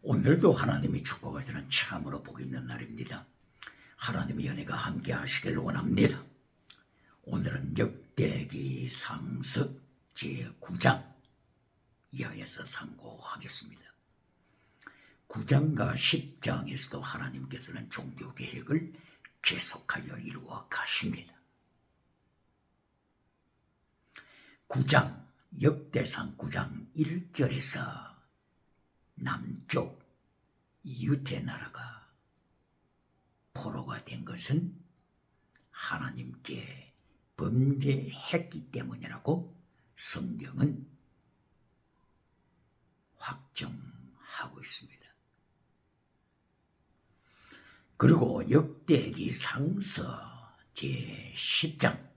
오늘도 하나님이 축복하시는 참으로 복 있는 날입니다. 하나님의 은혜가 함께 하시길 원합니다. 오늘은 역대기 상서 제9장 이하에서 상고하겠습니다. 9장과 10장에서도 하나님께서는 종교 계획을 계속하여 이루어 가십니다. 9장 역대상 9장 1절에서 남쪽 유대 나라가 포로가 된 것은 하나님께 범죄했기 때문이라고 성경은 확정하고 있습니다. 그리고 역대기 상서 제10장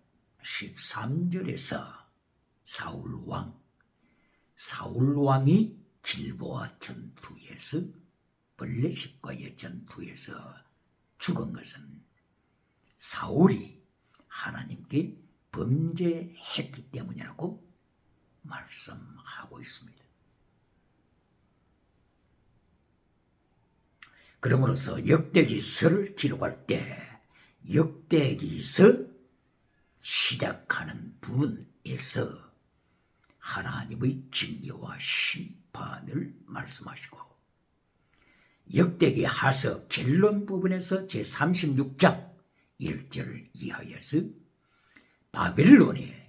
13절에서 사울왕이 길보아 전투에서 블레셋과의 전투에서 죽은 것은 사울이 하나님께 범죄했기 때문이라고 말씀하고 있습니다. 그러므로서 역대기서를 기록할 때 역대기서 시작하는 부분에서 하나님의 징계와 심판을 말씀하시고 역대기 하서 결론 부분에서 제36장 1절 이하에서 바벨론에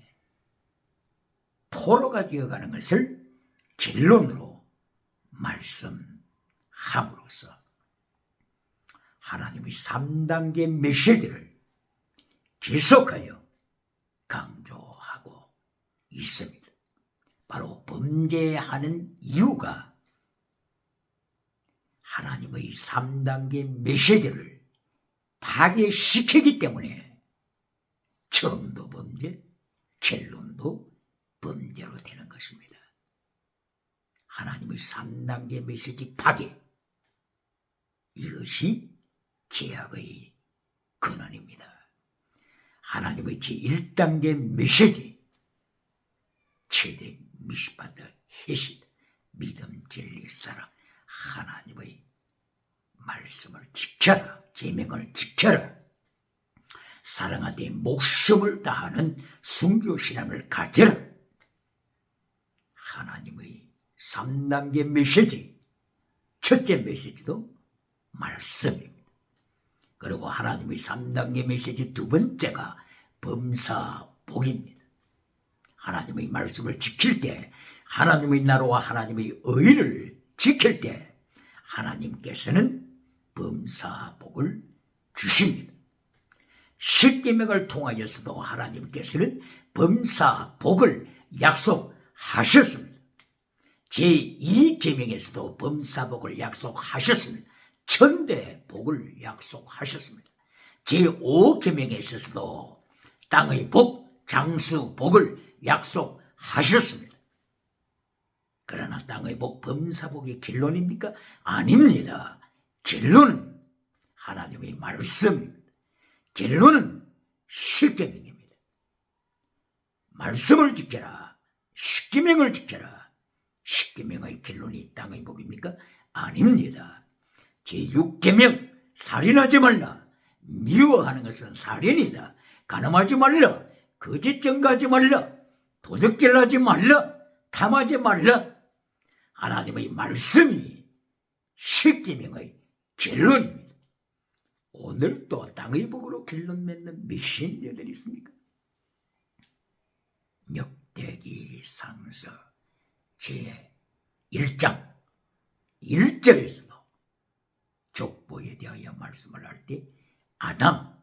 포로가 되어가는 것을 결론으로 말씀함으로써 하나님의 3단계 메시지를 계속하여 강조하고 있습니다. 바로 범죄하는 이유가 하나님의 3단계 메시지를 파괴시키기 때문에 처음도 범죄, 결론도 범죄로 되는 것입니다. 하나님의 3단계 메시지 파괴, 이것이 죄악의 근원입니다. 하나님의 제1단계 메시지, 최대 미시바드 해시드, 믿음, 진리, 사랑, 하나님의 말씀을 지켜라, 계명을 지켜라, 사랑하되 목숨을 다하는 순교신앙을 가져라. 하나님의 3단계 메시지, 첫째 메시지도 말씀입니다. 그리고 하나님의 3단계 메시지 두 번째가 범사복입니다. 하나님의 말씀을 지킬 때, 하나님의 나라와 하나님의 의를 지킬 때 하나님께서는 범사복을 주십니다. 십계명을 통하여서도 하나님께서는 범사복을 약속하셨습니다. 제2계명에서도 범사복을 약속하셨습니다. 천대복을 약속하셨습니다. 제5계명에 있어서도 땅의 복, 장수복을 약속하셨습니다. 그러나 땅의 복, 범사복이 결론입니까? 아닙니다. 결론은 하나님의 말씀입니다. 결론은 십계명입니다. 말씀을 지켜라, 십계명을 지켜라. 십계명의 결론이 땅의 복입니까? 아닙니다. 제6계명, 살인하지 말라. 미워하는 것은 살인이다. 간음하지 말라. 거짓 증거하지 말라. 도적질 하지 말라. 탐하지 말라. 하나님의 말씀이 십계명의 결론입니다. 오늘 또 땅의 복으로 결론 맺는 메신저들이 있습니까? 역대기 상서 제1장 1절에서도 족보에 대하여 말씀을 할 때 아담,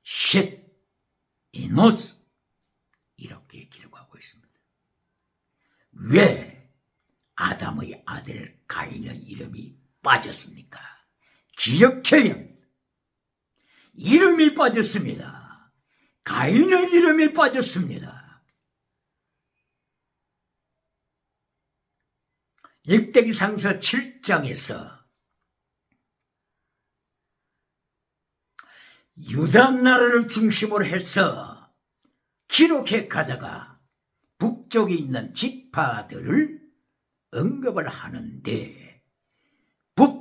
셋, 에노스 이렇게 기록하고 있습니다. 왜 아담의 아들 가인의 이름이 빠졌습니까? 기억해야 합니다. 이름이 빠졌습니다. 가인의 이름이 빠졌습니다. 역대기 상서 7장에서 유다 나라를 중심으로 해서 기록해 가다가 북쪽에 있는 지파들을 언급을 하는데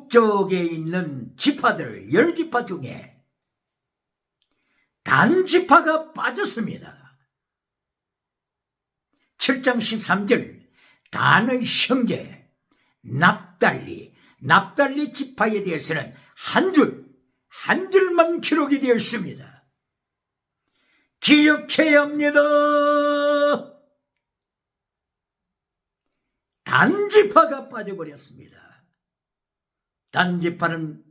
북쪽에 있는 지파들 10지파 중에 단 지파가 빠졌습니다. 7장 13절 단의 형제 납달리 지파에 대해서는 한 줄만 기록이 되어 있습니다. 기억해야 합니다. 단지파가 빠져버렸습니다. 단지파는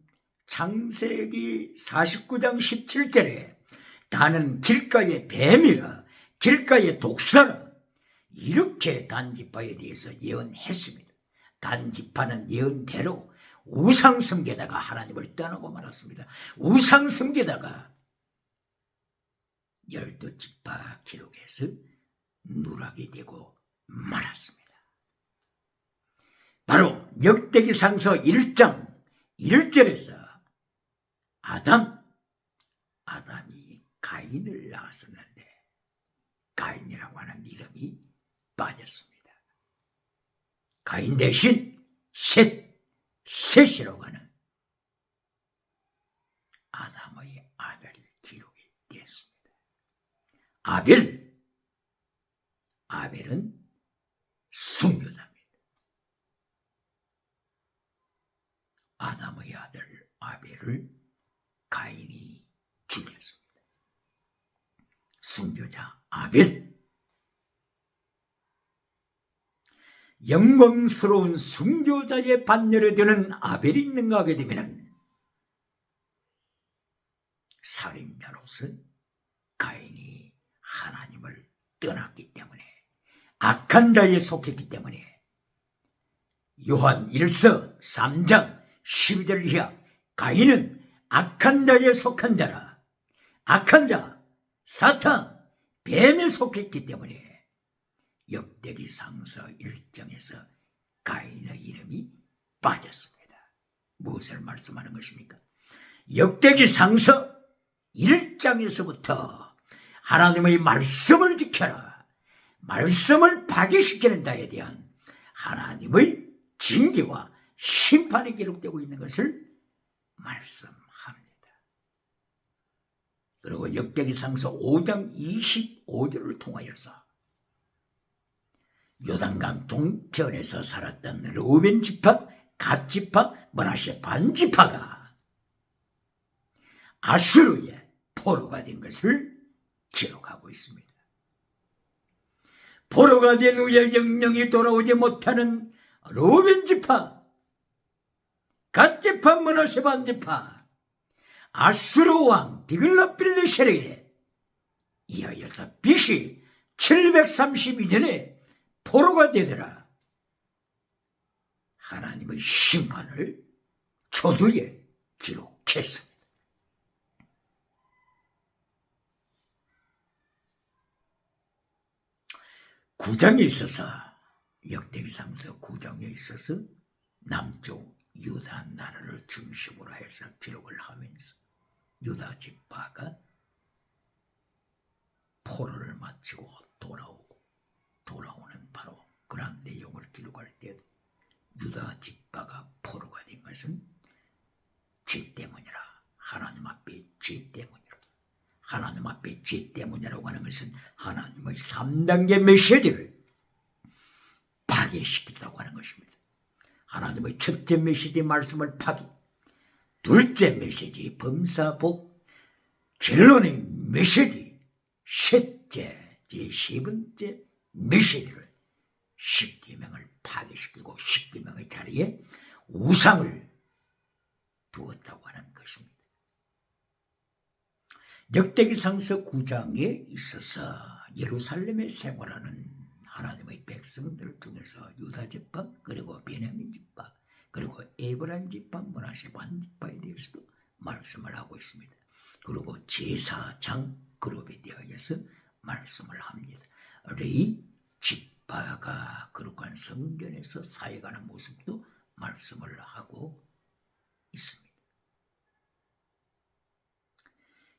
창세기 49장 17절에 단은 길가의 뱀이라 길가의 독사라 이렇게 단지파에 대해서 예언했습니다. 단지파는 예언대로 우상숭배다가 하나님을 떠나고 말았습니다. 우상숭배다가 12지파 기록에서 누락이 되고 말았습니다. 바로 역대기상서 1장 1절에서 아담이 가인을 낳았었는데 가인이라고 하는 이름이 빠졌습니다. 가인 대신 셋이라고 하는 아담의 아들이 기록이 되었습니다. 아벨은 순교자입니다. 아담의 아들 아벨을 가인이 죽였습니다. 순교자 아벨, 영광스러운 순교자의 반열에 드는 아벨이 있는가 하게 되면 살인자로서 가인이 하나님을 떠났기 때문에 악한 자에 속했기 때문에 요한 1서 3장 12절 이하 가인은 악한 자에 속한 자라 악한 자 사탄 뱀에 속했기 때문에 역대기상서 1장에서 가인의 이름이 빠졌습니다. 무엇을 말씀하는 것입니까? 역대기상서 1장에서부터 하나님의 말씀을 지켜라, 말씀을 파괴시키는 자에 대한 하나님의 징계와 심판이 기록되고 있는 것을 말씀합니다. 그리고 역대기상서 5장 25절을 통하여서 요단강 동편에서 살았던 르우벤 지파, 갓 지파, 므낫세 반 지파가 아수르의 포로가 된 것을 기록하고 있습니다. 포로가 된 후에 영영이 돌아오지 못하는 르우벤 지파, 갓 지파, 므낫세 반 지파, 아수르 왕 디글라필레셀에게 이하여서 BC 732년에 포로가 되더라. 하나님의 심판을 초두에 기록했습니다. 구장에 있어서 역대기상서 9장에 있어서 남쪽 유다 나라를 중심으로 해서 기록을 하면서 유다 지파가 포로를 마치고 돌아오는 바로 그런 내용을 기록할 때도 유다 지파가 포로가 된 것은 죄 때문이라. 하나님 앞에 죄 때문이라. 하나님 앞에 죄 때문이라고 하는 것은 하나님의 3단계 메시지를 파괴시킨다고 하는 것입니다. 하나님의 첫째 메시지 말씀을 파괴, 둘째 메시지 범사복, 결론의 메시지, 셋째, 제10번째 메시지를 십계명을 파괴시키고 십계명의 자리에 우상을 두었다고 하는 것입니다. 역대기상서 9장에 있어서 예루살렘에 생활하는 하나님의 백성들 중에서 유다 지파, 그리고 베냐민 지파, 그리고 에브라임 지파, 므낫세 반 지파에 대해서도 말씀을 하고 있습니다. 그리고 제사장 그룹에 대하여서 말씀을 합니다. 레위 지파가 거룩한 성전에서 사역하는 모습도 말씀을 하고 있습니다.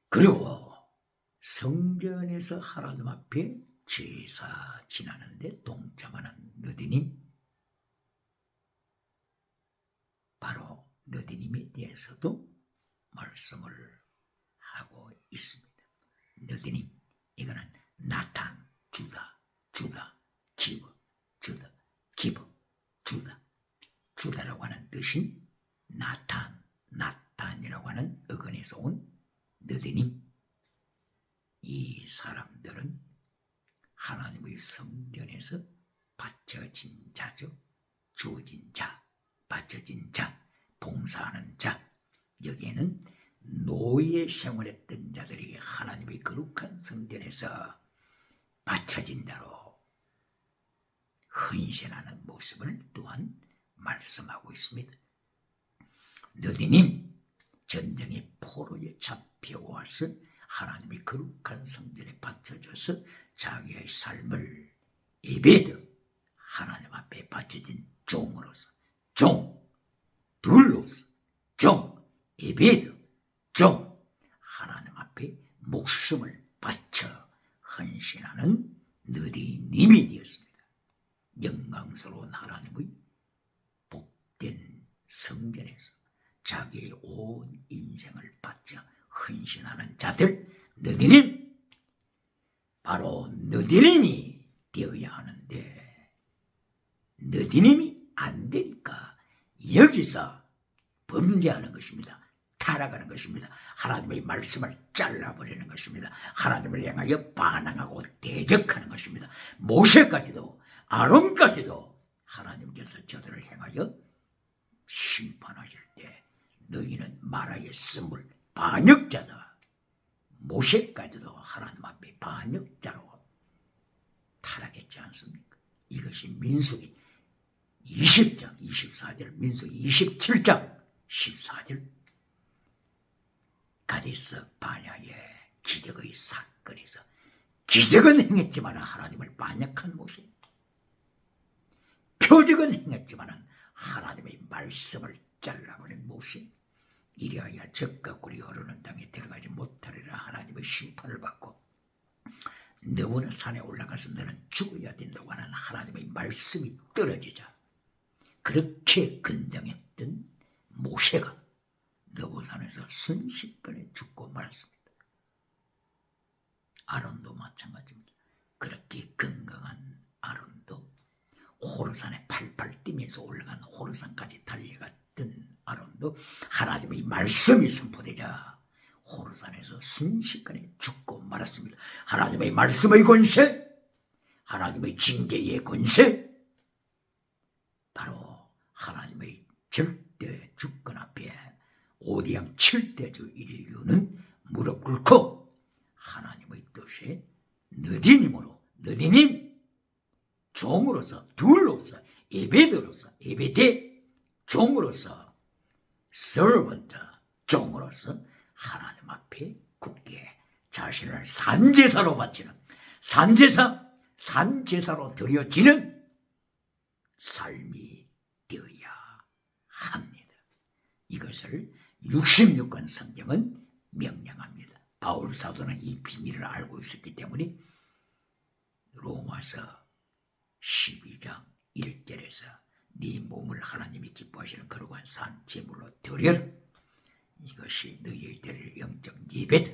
그리고 성전에서 하나님 앞에 제사 지나는데 동참하는 너희는 바로 너디님에 대해서도 말씀을 하고 있습니다. 너디님, 이거는 나탄, 주다, 기브, 주다, 기브, 주다라고 하는 뜻인 나탄이라고 하는 어근에서 온 너디님. 이 사람들은 하나님의 성전에서 바쳐진 자죠. 주어진 자, 바쳐진 자, 봉사하는 자. 여기에는 노예 생활했던 자들이 하나님의 거룩한 성전에서 바쳐진 자로 헌신하는 모습을 또한 말씀하고 있습니다. 너디님, 전쟁의 포로에 잡혀와서 하나님의 거룩한 성전에 바쳐져서 자기의 삶을 예배드, 하나님 앞에 바쳐진 종으로서, 둘로서, 예배드, 하나님 앞에 목숨을 바쳐 헌신하는 너디님이 되었습니다. 영광스러운 하나님의 복된 성전에서 자기의 온 인생을 바쳐 헌신하는 자들, 너디님, 바로 너디님이 되어야 하는데 너디님이 안 되니까 여기서 범죄하는 것입니다. 타락하는 것입니다. 하나님의 말씀을 잘라버리는 것입니다. 하나님을 향하여 반항하고 대적하는 것입니다. 모세까지도 아론까지도 하나님께서 저들을 향하여 심판하실 때 너희는 마라의 쓴물 반역자다. 모세까지도 하나님 앞에 반역자로 타락했지 않습니까? 이것이 민수기 20장 24절, 민수기 27장 14절. 가데스 바냐의 기적의 사건에서 기적은 행했지만 하나님을 반역한 모세, 표적은 행했지만 하나님의 말씀을 잘라버린 모세, 이리하여 적과 꿀이 흐르는 땅에 들어가지 못하리라 하나님의 심판을 받고 너무나 산에 올라가서 너는 죽어야 된다고 하는 하나님의 말씀이 떨어지자 그렇게 근정했던 모세가 너보산에서 순식간에 죽고 말았습니다. 아론도 마찬가지입니다. 그렇게 건강한 아론도 호르산에 팔팔 뛰면서 올라간 호르산까지 달려갔던 아론도 하나님의 말씀이 선포되자 호르산에서 순식간에 죽고 말았습니다. 하나님의 말씀의 권세, 하나님의 징계의 권세, 바로 하나님의 절대 주권 앞에 오디양 7대주 인류는 무릎 꿇고 하나님의 뜻에 너디님으로, 너디님 종으로서, 둘로서, 예배드로서, 예배대 종으로서, servant 종으로서 하나님 앞에 굳게 자신을 산제사로 바치는, 산제사로 드려지는 삶이 되어야 합니다. 이것을 66권 성경은 명령합니다. 바울 사도는 이 비밀을 알고 있었기 때문에 로마서 12장 1절에서 네 몸을 하나님이 기뻐하시는 거룩한 산 제물로 드려라. 이것이 너희의 될 영적 예배다.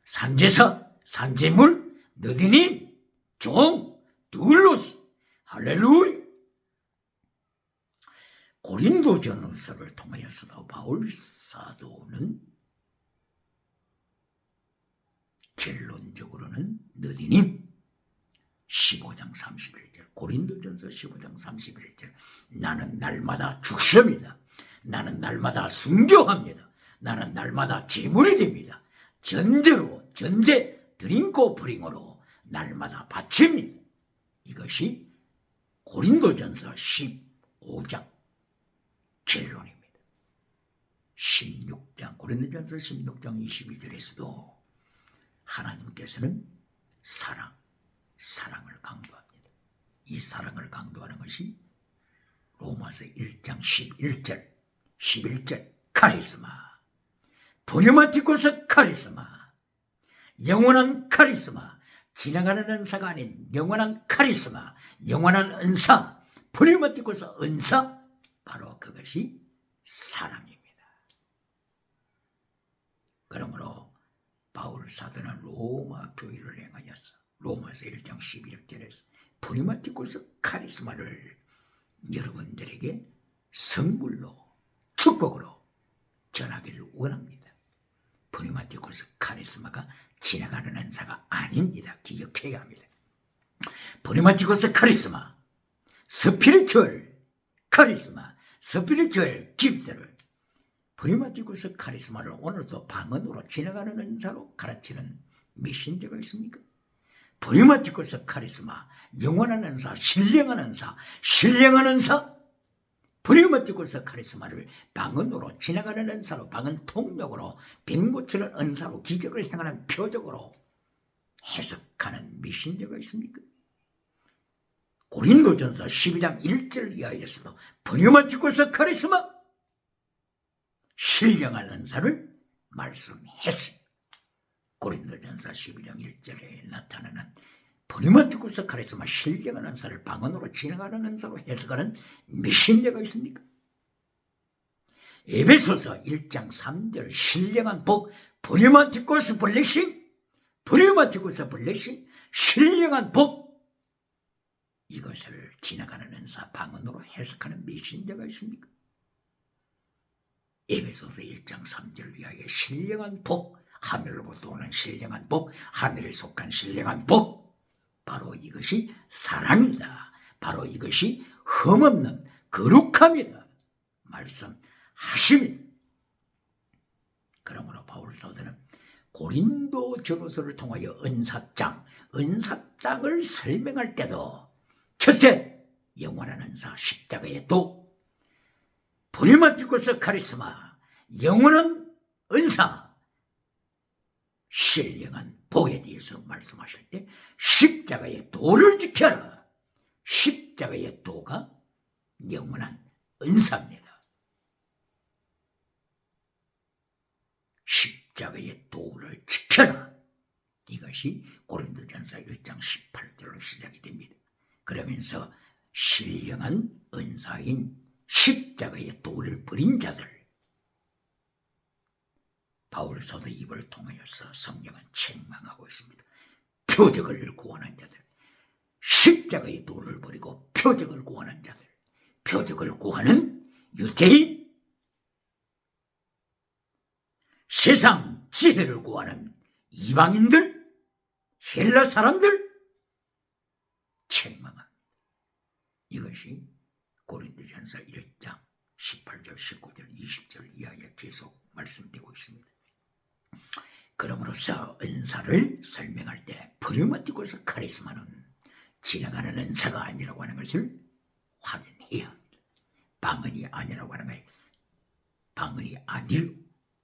산제사, 산제물, 너희는 종, 둘로스. 할렐루야. 고린도전서를 통하여서도 바울 사도는 결론적으로는 너희는 15장 31절, 고린도전서 15장 31절, 나는 날마다 죽습니다. 나는 날마다 순교합니다. 나는 날마다 제물이 됩니다. 전제 드링크 오프링으로 날마다 바칩니다. 이것이 고린도전서 15장 결론입니다. 16장 고린도전서 16장 22절에서도 하나님께서는 사랑을 강조합니다. 이 사랑을 강조하는 것이 로마서 1장 11절 카리스마, 푸뉴마티코스 카리스마, 영원한 카리스마, 지나가는 은사가 아닌 영원한 카리스마, 영원한 은사, 푸뉴마티코스 은사, 바로 그것이 사랑입니다. 그러므로 바울 사도는 로마 교회를 행하였어. 로마서 1장 11절에서 프리마티코스 카리스마를 여러분들에게 선물로 축복으로 전하기를 원합니다. 프리마티코스 카리스마가 지나가는 은사가 아닙니다. 기억해야 합니다. 프리마티코스 카리스마, 스피리추얼 카리스마, 스피리추얼 기프트를 프리마티코스 카리스마를 오늘도 방언으로 지나가는 은사로 가르치는 메신저가 있습니까? 프리마티코스 카리스마, 영원한 은사, 신령한 은사, 신령한 은사, 프리마티코스 카리스마를 방언으로 지나가는 은사로, 방언 통역으로, 백모처럼 은사로, 기적을 행하는 표적으로 해석하는 메신저가 있습니까? 고린도전서 12장 1절 이하에서도 프리마티코스 카리스마, 신령한 은사를 말씀했습니다. 고린도전서 12장 1절에 나타나는 프리마티코스 카리스마, 신령한 은사를 방언으로 지나가는 은사로 해석하는 메신저가 있습니까? 에베소서 1장 3절 신령한 복, 프리마티코스 블레싱, 프리마티코스 블레싱, 신령한 복, 이것을 지나가는 은사 방언으로 해석하는 메신저가 있습니까? 에베소서 1장 3절 위하여 신령한 복, 하늘로부터 오는 신령한 복, 하늘에 속한 신령한 복, 바로 이것이 사랑이다. 바로 이것이 흠없는 거룩함이다. 말씀하십니다. 그러므로 바울 사도는 고린도 전후서를 통하여 은사장을 설명할 때도 첫째, 영원한 은사, 십자가의 도, 프리마티코스 카리스마, 영원한 은사, 신령한 복에 대해서 말씀하실 때 십자가의 도를 지켜라. 십자가의 도가 영원한 은사입니다. 십자가의 도를 지켜라. 이것이 고린도전서 1장 18절로 시작이 됩니다. 그러면서 신령한 은사인 십자가의 도를 버린 자들, 바울 사도 입을 통하여서 성경은 책망하고 있습니다. 표적을 구하는 자들, 십자가의 도를 버리고 표적을 구하는 자들, 표적을 구하는 유대인, 세상 지혜를 구하는 이방인들, 헬라 사람들 책망합니다. 이것이 고린도전서 1장 18절, 19절, 20절 이하에 계속 말씀되고 있습니다. 그러므로서 은사를 설명할 때 프리마티코스 카리스마는 지나가는 은사가 아니라고 하는 것을 확인해야 합니다. 방언이 아니라고 하는 거예요. 방언이 아니요,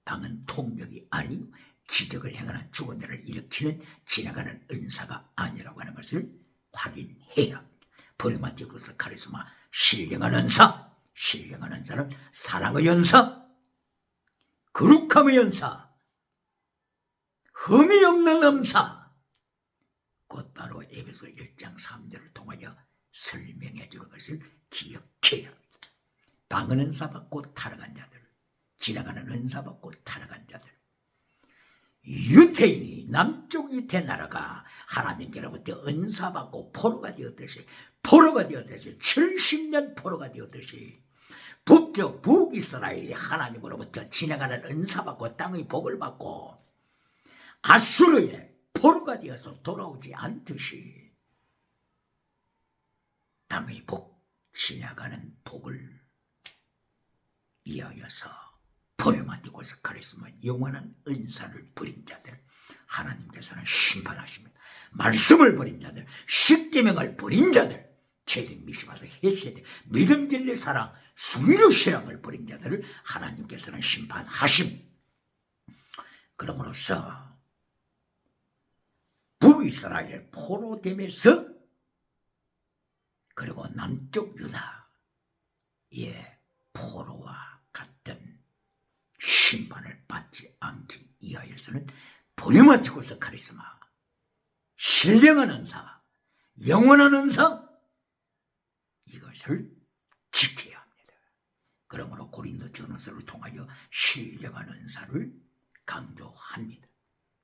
방언 통역이 아니요, 기적을 행하는 죽은 자를 일으키는 지나가는 은사가 아니라고 하는 것을 확인해야 합니다. 프리마티코스 카리스마, 신령한 은사, 신령한 은사는 사랑의 은사, 거룩함의 은사, 흠이 없는 은사, 곧바로 에베소 1장 3절을 통하여 설명해 주는 것을 기억해야 합니다. 방언 은사 받고 타락한 자들, 지나가는 은사 받고 타락한 자들, 유태인이 남쪽 유태 나라가 하나님께로부터 은사 받고 포로가 되었듯이 70년 포로가 되었듯이 북쪽 북이스라엘이 하나님으로부터 지나가는 은사 받고 땅의 복을 받고 아수르의 포로가 되어서 돌아오지 않듯이 땅의 복, 지나가는 복을 이하여서 프리마티코스 카리스마, 영원한 은사를 버린 자들, 하나님께서는 심판하십니다. 말씀을 버린 자들, 십계명을 버린 자들, 체력 미시바드 헤세드, 믿음 진리 사랑, 순교 신앙을 버린 자들을 하나님께서는 심판하십니다. 그러므로서 북이스라엘 포로됨에서 그리고 남쪽 유다의 포로와 같은 심판을 받지 않기 위하여서는 프리마티코스 카리스마, 신령한 은사, 영원한 은사, 이것을 지켜야 합니다. 그러므로 고린도 전후서를 통하여 신령한 은사를 강조합니다.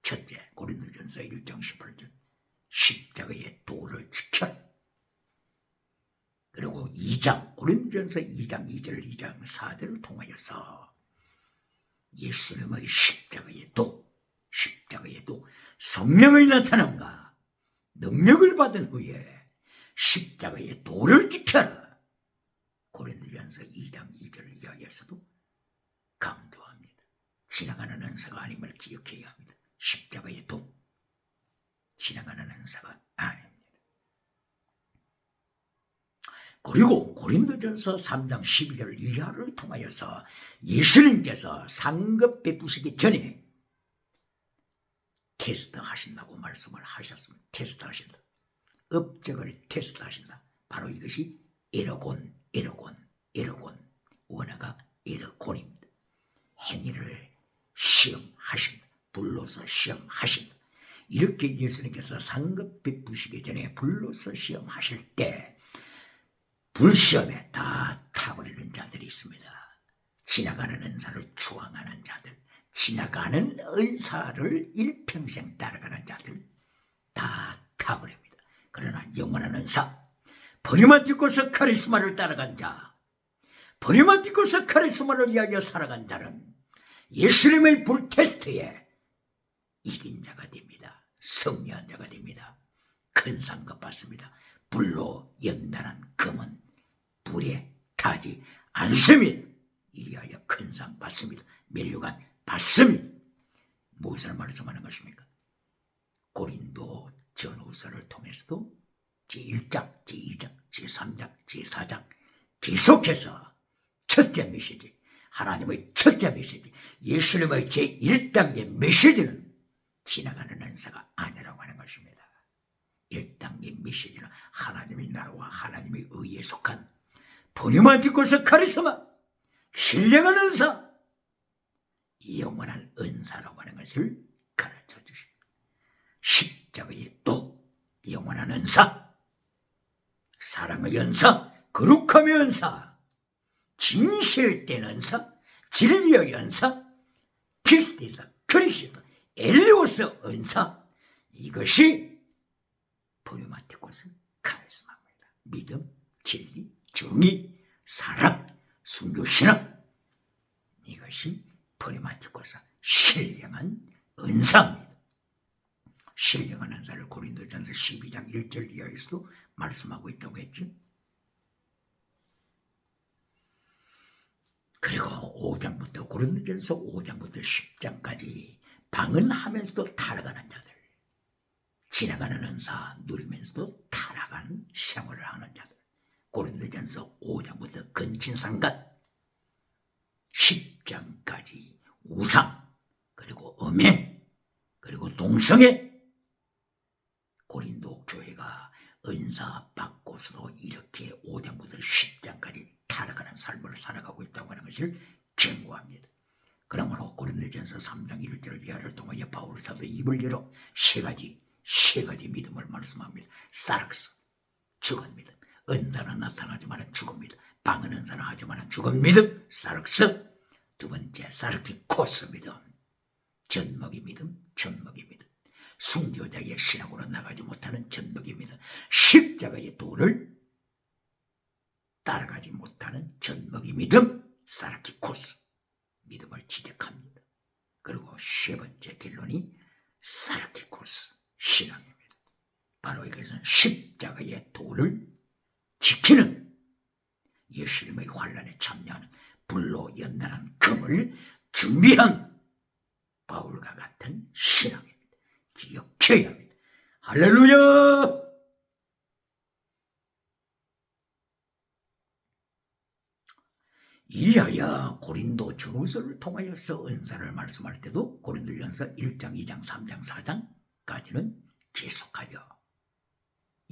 첫째, 고린도전서 1장 18절 십자가의 도를 지켜라. 그리고 2장, 고린도전서 2장 2절, 2장 4절을 통하여서 예수님의 십자가의 도, 성령의 나타남과 능력을 받은 후에 십자가의 도를 지켜라. 고린도전서 2장 2절 이하에서도 강조합니다. 지나가는 은사가 아님을 기억해야 합니다. 십자가의 도, 지나가는 은사가 아닙니다. 그리고 고린도전서 3장 12절 이하를 통하여서 예수님께서 상급 베푸시기 전에 테스트하신다고 말씀을 하셨습니다. 테스트하신다. 업적을 테스트하신다. 바로 이것이 에러곤, 원어가 에러곤입니다. 행위를 시험하신다. 불로서 시험하신다. 이렇게 예수님께서 상급 베푸시기 전에 불로서 시험하실 때 불시험에 다 타버리는 자들이 있습니다. 지나가는 은사를 추앙하는 자들, 지나가는 은사를 일평생 따라가는 자들 다 타버립니다. 그러나 영원한 은사, 버림만 듣고서 카리스마를 따라간 자, 버림만 듣고서 카리스마를 위하여 살아간 자는 예수님의 불테스트에 이긴 자가 됩니다. 승리한 자가 됩니다. 큰 상급 받습니다. 불로 연단한 금은 불에 타지 않습니다. 이리하여 큰 상 받습니다. 멸류관 받습니다. 무엇을 말씀하는 것입니까? 고린도 전후서를 통해서도 제1장, 제2장, 제3장, 제4장 계속해서 첫째 메시지, 하나님의 첫째 메시지, 예수님의 제1단계 메시지는 지나가는 은사가 아니라고 하는 것입니다. 1단계 메시지는 하나님의 나라와 하나님의 의에 속한 본유만 듣고서 카리스마, 신령한 은사, 영원한 은사라고 하는 것을 가르쳐 주십니다. 십자가의 도, 영원한 은사, 사랑의 은사, 거룩함의 은사, 진실된 은사, 진리의 은사, 피스티사, 크리스토, 엘리오스 은사, 이것이 포리마티코스 카리스마입니다. 믿음, 진리, 정의, 사랑, 순교, 신앙, 이것이 포리마티코스 신령한 은사입니다. 신령한 은사를 고린도전서 12장 1절 이하에서도 말씀하고 있다고 했죠. 그리고 5장부터 고린도전서 5장부터 10장까지 방언하면서도 타락하는 자들, 지나가는 은사 누리면서도 타락하는 생활을 하는 자들, 고린도전서 5장부터 근친상간 10장까지 우상, 그리고 음행, 그리고 동성애, 고린도 교회가 은사 받고서도 이렇게 5장부터 10장까지 타락하는 삶을 살아가고 있다고 하는 것을 경고합니다. 그러므로 고린도전서 3장 1절 이하를 통하여 바울 사도 입을 열어 세 가지 믿음을 말씀합니다. 사락스, 죽은 믿음, 은사는 나타나지만은 죽은 믿음, 방언 은사는 하지만은 죽은 믿음, 사락스. 두 번째, 사르키코스 믿음, 젖먹이 믿음, 순교자의 신앙으로 나가지 못하는 젖먹이 믿음, 십자가의 도를 따라가지 못하는 젖먹이 믿음, 사르키코스 믿음을 지적합니다. 그리고 세 번째 결론이 사르키코스 신앙입니다. 바로 이것은 십자가의 도를 지키는, 예수님의 환난에 참여하는, 불로 연단한 금을 준비한 바울과 같은 신앙입니다. 기억해야 합니다. 할렐루야! 이하여 고린도 전후서를 통하여서 은사를 말씀할 때도 고린도전서 1장, 2장, 3장, 4장까지는 계속하여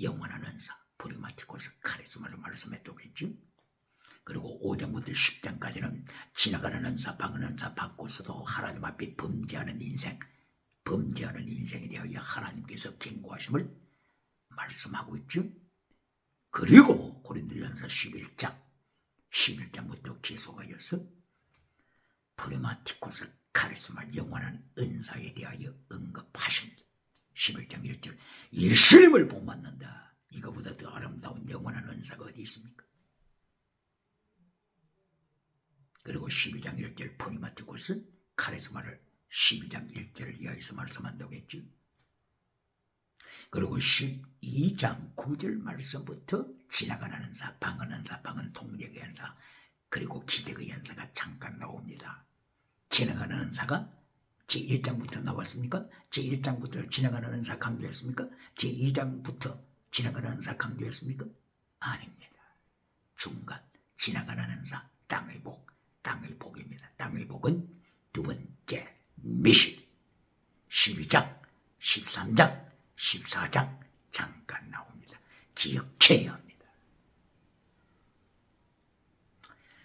영원한 은사, 포리마티코스 카리스마를 말씀했다고 했지. 그리고 5장부터 10장까지는 지나가는 은사, 방언 은사 받고서도 하나님 앞에 범죄하는 인생에 대하여 하나님께서 경고하심을 말씀하고 있죠. 그리고 고린도전서 11장 11장부터 계속하여서 프리마티코스 카리스마 영원한 은사에 대하여 언급하십니다. 11장 1절 예수님을 본받는다. 이거보다 더 아름다운 영원한 은사가 어디 있습니까? 그리고 12장 1절 프리마티코스 카리스마를 12장 1절을 이하여서 말씀한다고 했죠. 그리고 12장 9절 말씀부터 지나가는 은사, 방언 은사, 방언 통역의 은사, 그리고 기적의 은사가 잠깐 나옵니다. 지나가는 은사가 제1장부터 나왔습니까? 제1장부터 지나가는 은사 강조했습니까? 제2장부터 지나가는 은사 강조했습니까? 아닙니다. 중간 지나가는 은사, 땅의 복, 땅의 복입니다. 땅의 복은 두 번째 미시 12장, 13장, 14장 잠깐 나옵니다. 기억해야 합니다.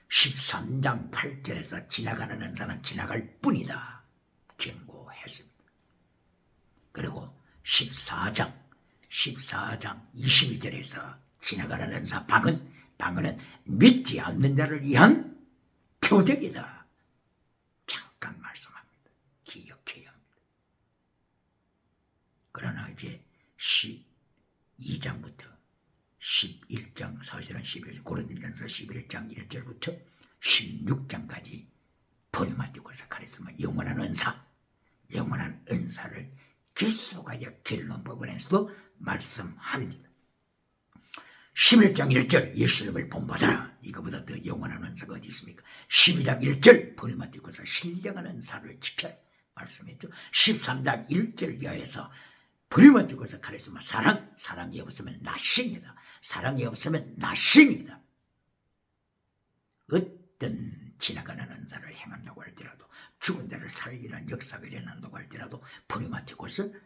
13장 8절에서 지나가는 은사는 지나갈 뿐이다 경고했습니다. 그리고 14장 22절에서 지나가는 은사 방언은 믿지 않는 자를 위한 표적이다 잠깐 말씀합니다. 기억해야 합니다. 그러나 이제 12장부터 11장 사실은 11장 고린도전서 11장 1절부터 16장까지 프리마티코스 카리스마 영원한 은사, 영원한 은사를 계속하여 결론 부분에서도 말씀합니다. 11장 1절 예수님을 본받아라. 이거보다 더 영원한 은사가 어디 있습니까? 12장 1절 프리마티코스 신령한 은사를 지켜라 말씀했죠. 13장 1절 이하에서 프리마티코스 카리스마 사랑이 없으면 나십니다. 사랑이 없으면 나십니다. 어떤 지나가는 은사를 행한다고 할지라도 죽은 자를 살리는 역사가 일어난다고 할지라도 프리마티코스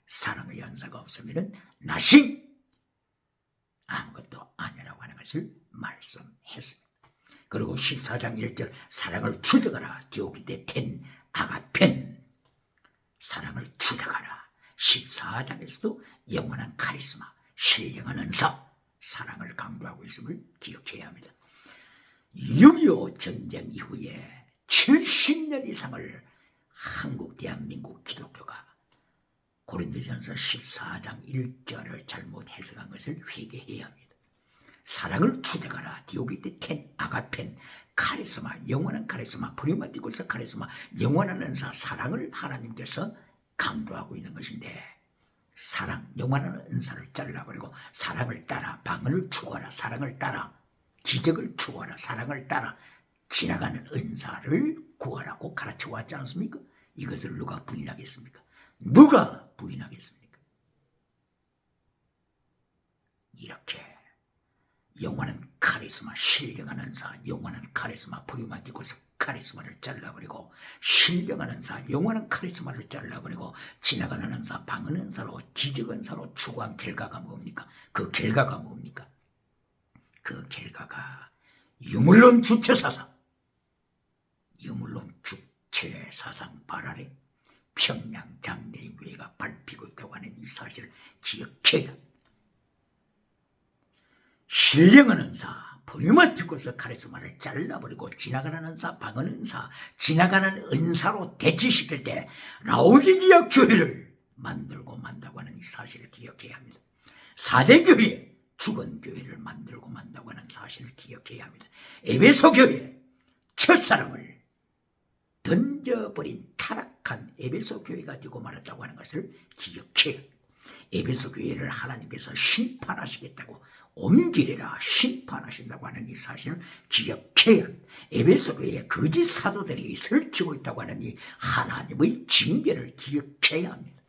사랑의 은사가 없으면 나심 아무것도 아니라고 하는 것을 말씀했습니다. 그리고 14장 1절 사랑을 추적하라. 디오키데 텐 아가펜 사랑을 추적하라. 14장에서도 영원한 카리스마, 신령한 은사, 사랑을 강조하고 있음을 기억해야 합니다. 6.25 전쟁 이후에 70년 이상을 한국 대한민국 기독교가 고린도전서 14장 1절을 잘못 해석한 것을 회개해야 합니다. 사랑을 추적하라. 디오키테 텐 아가펜 카리스마, 영원한 카리스마, 프리마티코스 카리스마, 영원한 은사, 사랑을 하나님께서 강조하고 있는 것인데 사랑, 영원한 은사를 잘라버리고 사랑을 따라 방언을 추구하라. 사랑을 따라 기적을 추구하라. 사랑을 따라 지나가는 은사를 구하라고 가르쳐 왔지 않습니까? 이것을 누가 부인하겠습니까? 누가 부인하겠습니까? 이렇게 영원한 카리스마, 신령한 은사, 영원한 카리스마, 프리마티코스 카리스마를 잘라버리고 신령한 은사, 영원한 카리스마를 잘라버리고 지나가는 은사, 방언 은사로 기적 은사로 추구한 결과가 뭡니까? 그 결과가 뭡니까? 그 결과가 유물론 주체사상, 유물론 주체사상 발 아래 평양 장대교회가 밟히고 있다고 하는 이 사실을 기억해야 합니다. 신령한 은사, 프리마티코스 카리스마를 잘라버리고 지나가는 은사, 방언 은사, 지나가는 은사로 대치시킬 때 라오디게아 교회를 만들고 만다고 하는 이 사실을 기억해야 합니다. 4대 교회, 죽은 교회를 만들고 만다고 하는 사실을 기억해야 합니다. 에베소 교회, 첫사랑을 던져버린 타락한 에베소 교회가 되고 말았다고 하는 것을 기억해야 합니다. 에베소 교회를 하나님께서 심판하시겠다고 옮기리라 심판하신다고 하는 이 사실을 기억해야 합니다. 에베소 교회에 거짓 사도들이 설치고 있다고 하는 이 하나님의 징계를 기억해야 합니다.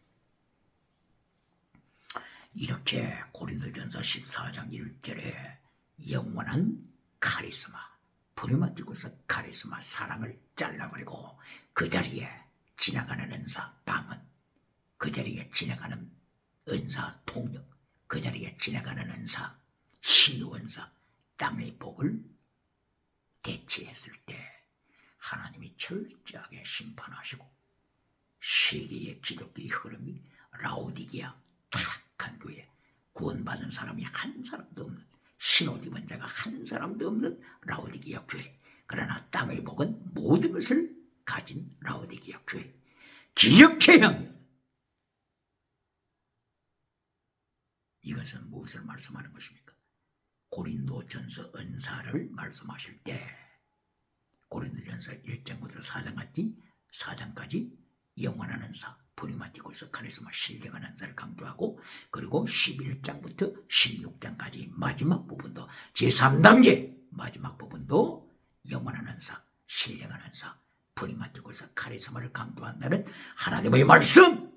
이렇게 고린도전서 14장 1절에 영원한 카리스마, 프리마티코스 카리스마, 사랑을 잘라버리고 그 자리에 지나가는 은사, 방언, 그 자리에 지나가는 은사, 통역, 그 자리에 지나가는 은사, 신유은사, 땅의 복을 대체했을 때 하나님이 철저하게 심판하시고 세계의 기독교의 흐름이 라오디게아 타락한 교회, 구원받은 사람이 한 사람도 없는 신옷 입은 자가 한 사람도 없는 라오디게아 교회. 그러나 땅의 복은 모든 것을 가진 라오디게아 교회. 기억해야 합니다. 이것은 무엇을 말씀하는 것입니까? 고린도전서 은사를 말씀하실 때 고린도전서 1장부터 4장까지 영원한 은사, 프리마티고스, 카리스마, 신령한 은사를 강조하고, 그리고 11장부터 16장까지 마지막 부분도, 제3단계 마지막 부분도 영원한 은사, 신령한 은사, 프리마티고스, 카리스마를 강조한다는 하나님의 말씀,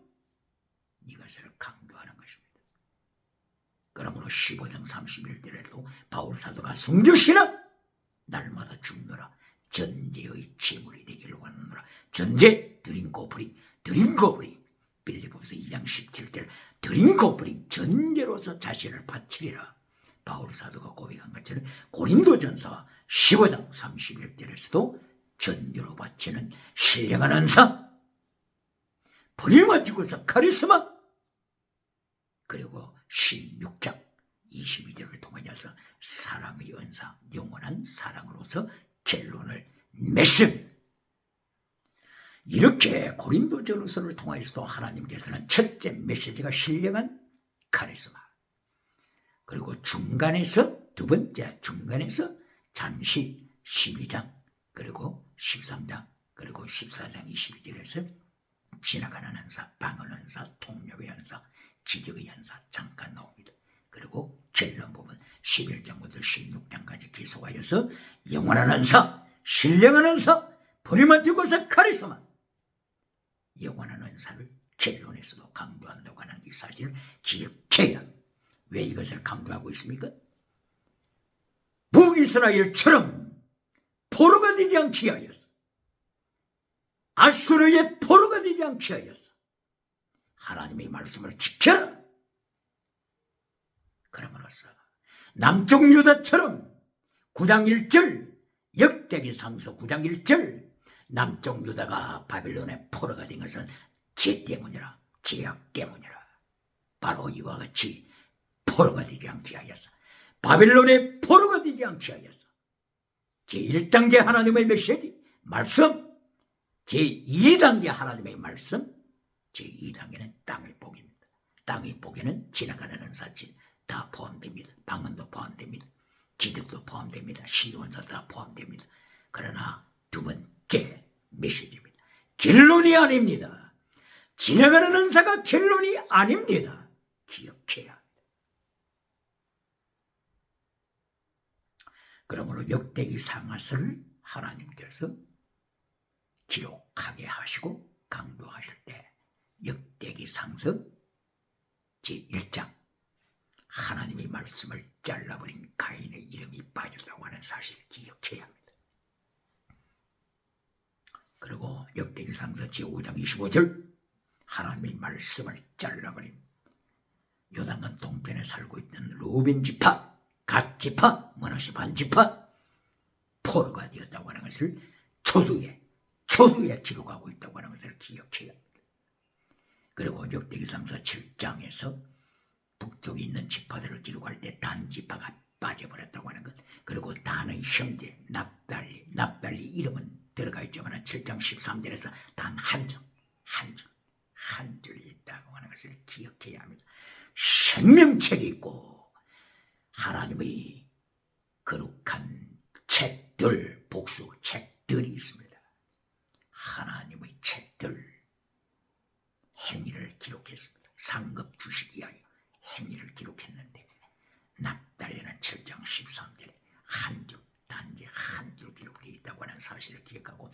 이것을 강조하는 것입니다. 그러므로 15장 31절에도 바울 사도가 숨겨시나 날마다 죽노라, 전제의 제물이 되기를 원하노라. 전제, 드린 고프링, 빌립보서 2장 17절, 드린 고프링, 전제로서 자신을 바치리라. 바울 사도가 고백한 것처럼 고린도전서 15장 31절에서도 전제로 바치는 신령한 은사, 프리마티고스, 카리스마, 그리고 16장 22절을 통하여서 사랑의 은사, 영원한 사랑으로서 결론을 맺습니다. 이렇게 고린도전서를 통해서도 하나님께서는 첫째 메시지가 신령한 카리스마, 그리고 중간에서 두 번째 중간에서 잠시 12장, 그리고 13장, 그리고 14장 22절에서 지나가는 은사, 방언 은사, 통역의 은사, 기적의 은사 잠깐 나옵니다. 그리고 결론 부분 11장부터 16장까지 계속하여서 영원한 은사, 신령한 은사, 프리마티고스, 카리스마, 영원한 은사를 결론에서도 강조한다고 하는 이 사실을 기억해야 합니다. 왜 이것을 강조하고 있습니까? 북이스라엘처럼 포로가 되지 않게 하여서, 아수르의 포로가 되지 않게 하여서 하나님의 말씀을 지켜라. 그럼으로써 남쪽 유다처럼 9장 1절, 역대기상서 9장 1절, 남쪽 유다가 바빌론의 포로가 된 것은 죄 때문이라, 죄악 때문이라. 바로 이와 같이 포로가 되지 않게 하여서, 바빌론의 포로가 되지 않게 하여서 제1단계 하나님의 메시지, 말씀, 제2단계 하나님의 말씀, 제2단계는 땅의 복입니다. 땅의 복에는 지나가는 은사치 다 포함됩니다. 방언도 포함됩니다. 기득도 포함됩니다. 신원사 다 포함됩니다. 그러나 두 번째 메시지입니다. 결론이 아닙니다. 지나가는 은사가 결론이 아닙니다. 기억해야 합니다. 그러므로 역대기 상하서를 하나님께서 기록하게 하시고 강조하실 때 역대기 상서 제1장 하나님의 말씀을 잘라버린 가인의 이름이 빠졌다고 하는 사실을 기억해야 합니다. 그리고 역대기 상서 제5장 25절 하나님의 말씀을 잘라버린 요단강 동편에 살고 있는 루벤 지파, 갓 지파, 므낫세 반 지파 포로가 되었다고 하는 것을 초두에 기록하고 있다고 하는 것을 기억해야 합니다. 그리고 역대기 상서 7장에서 북쪽에 있는 지파들을 기록할 때 단 지파가 빠져버렸다고 하는 것, 그리고 단의 형제 납달리 이름은 들어가 있지만 7장 13절에서 단 한 줄이 있다고 하는 것을 기억해야 합니다. 생명책이 있고 하나님의 거룩한 책들, 복수 책들이 있습니다. 하나님의 책들, 행위를 기록했습니다. 상급 주시기 위하여 행위를 기록했는데 납달리는 7장 13절에 단지 한 줄 기록되어 있다고 하는 사실을 기억하고